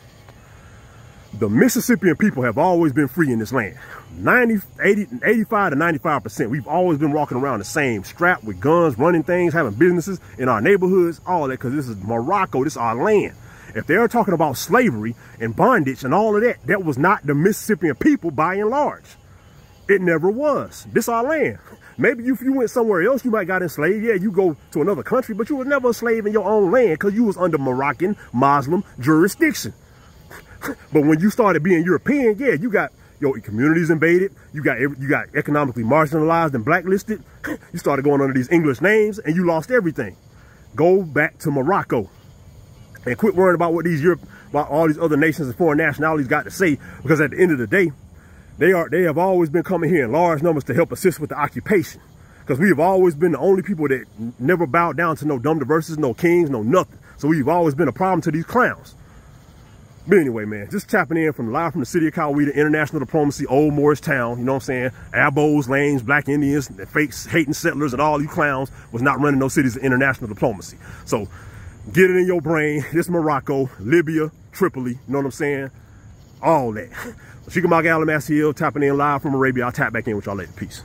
The Mississippian people have always been free in this land. 85 to 95%. We've always been walking around the same, strapped with guns, running things, having businesses in our neighborhoods, all that, because this is Morocco, this is our land. If they're talking about slavery and bondage and all of that, that was not the Mississippian people by and large. It never was. This our land. Maybe if you went somewhere else, you might got enslaved. Yeah, you go to another country, but you was never a slave in your own land because you was under Moroccan Muslim jurisdiction. But when you started being European, yeah, you got your communities invaded. You got economically marginalized and blacklisted. You started going under these English names and you lost everything. Go back to Morocco and quit worrying about what about all these other nations and foreign nationalities got to say, because at the end of the day, they have always been coming here in large numbers to help assist with the occupation. Because we have always been the only people that never bowed down to no dumb diverses, no kings, no nothing. So we've always been a problem to these clowns. But anyway, man, just tapping in live from the city of Coweta, international diplomacy, old Moorish town, you know what I'm saying? Abos, lanes, black Indians, the fake hating settlers, and all you clowns was not running those cities of international diplomacy. So get it in your brain. This Morocco, Libya, Tripoli, you know what I'm saying? All that. Sheekamauga Alamassee-El, tapping in live from Arabia. I'll tap back in with y'all later. Peace.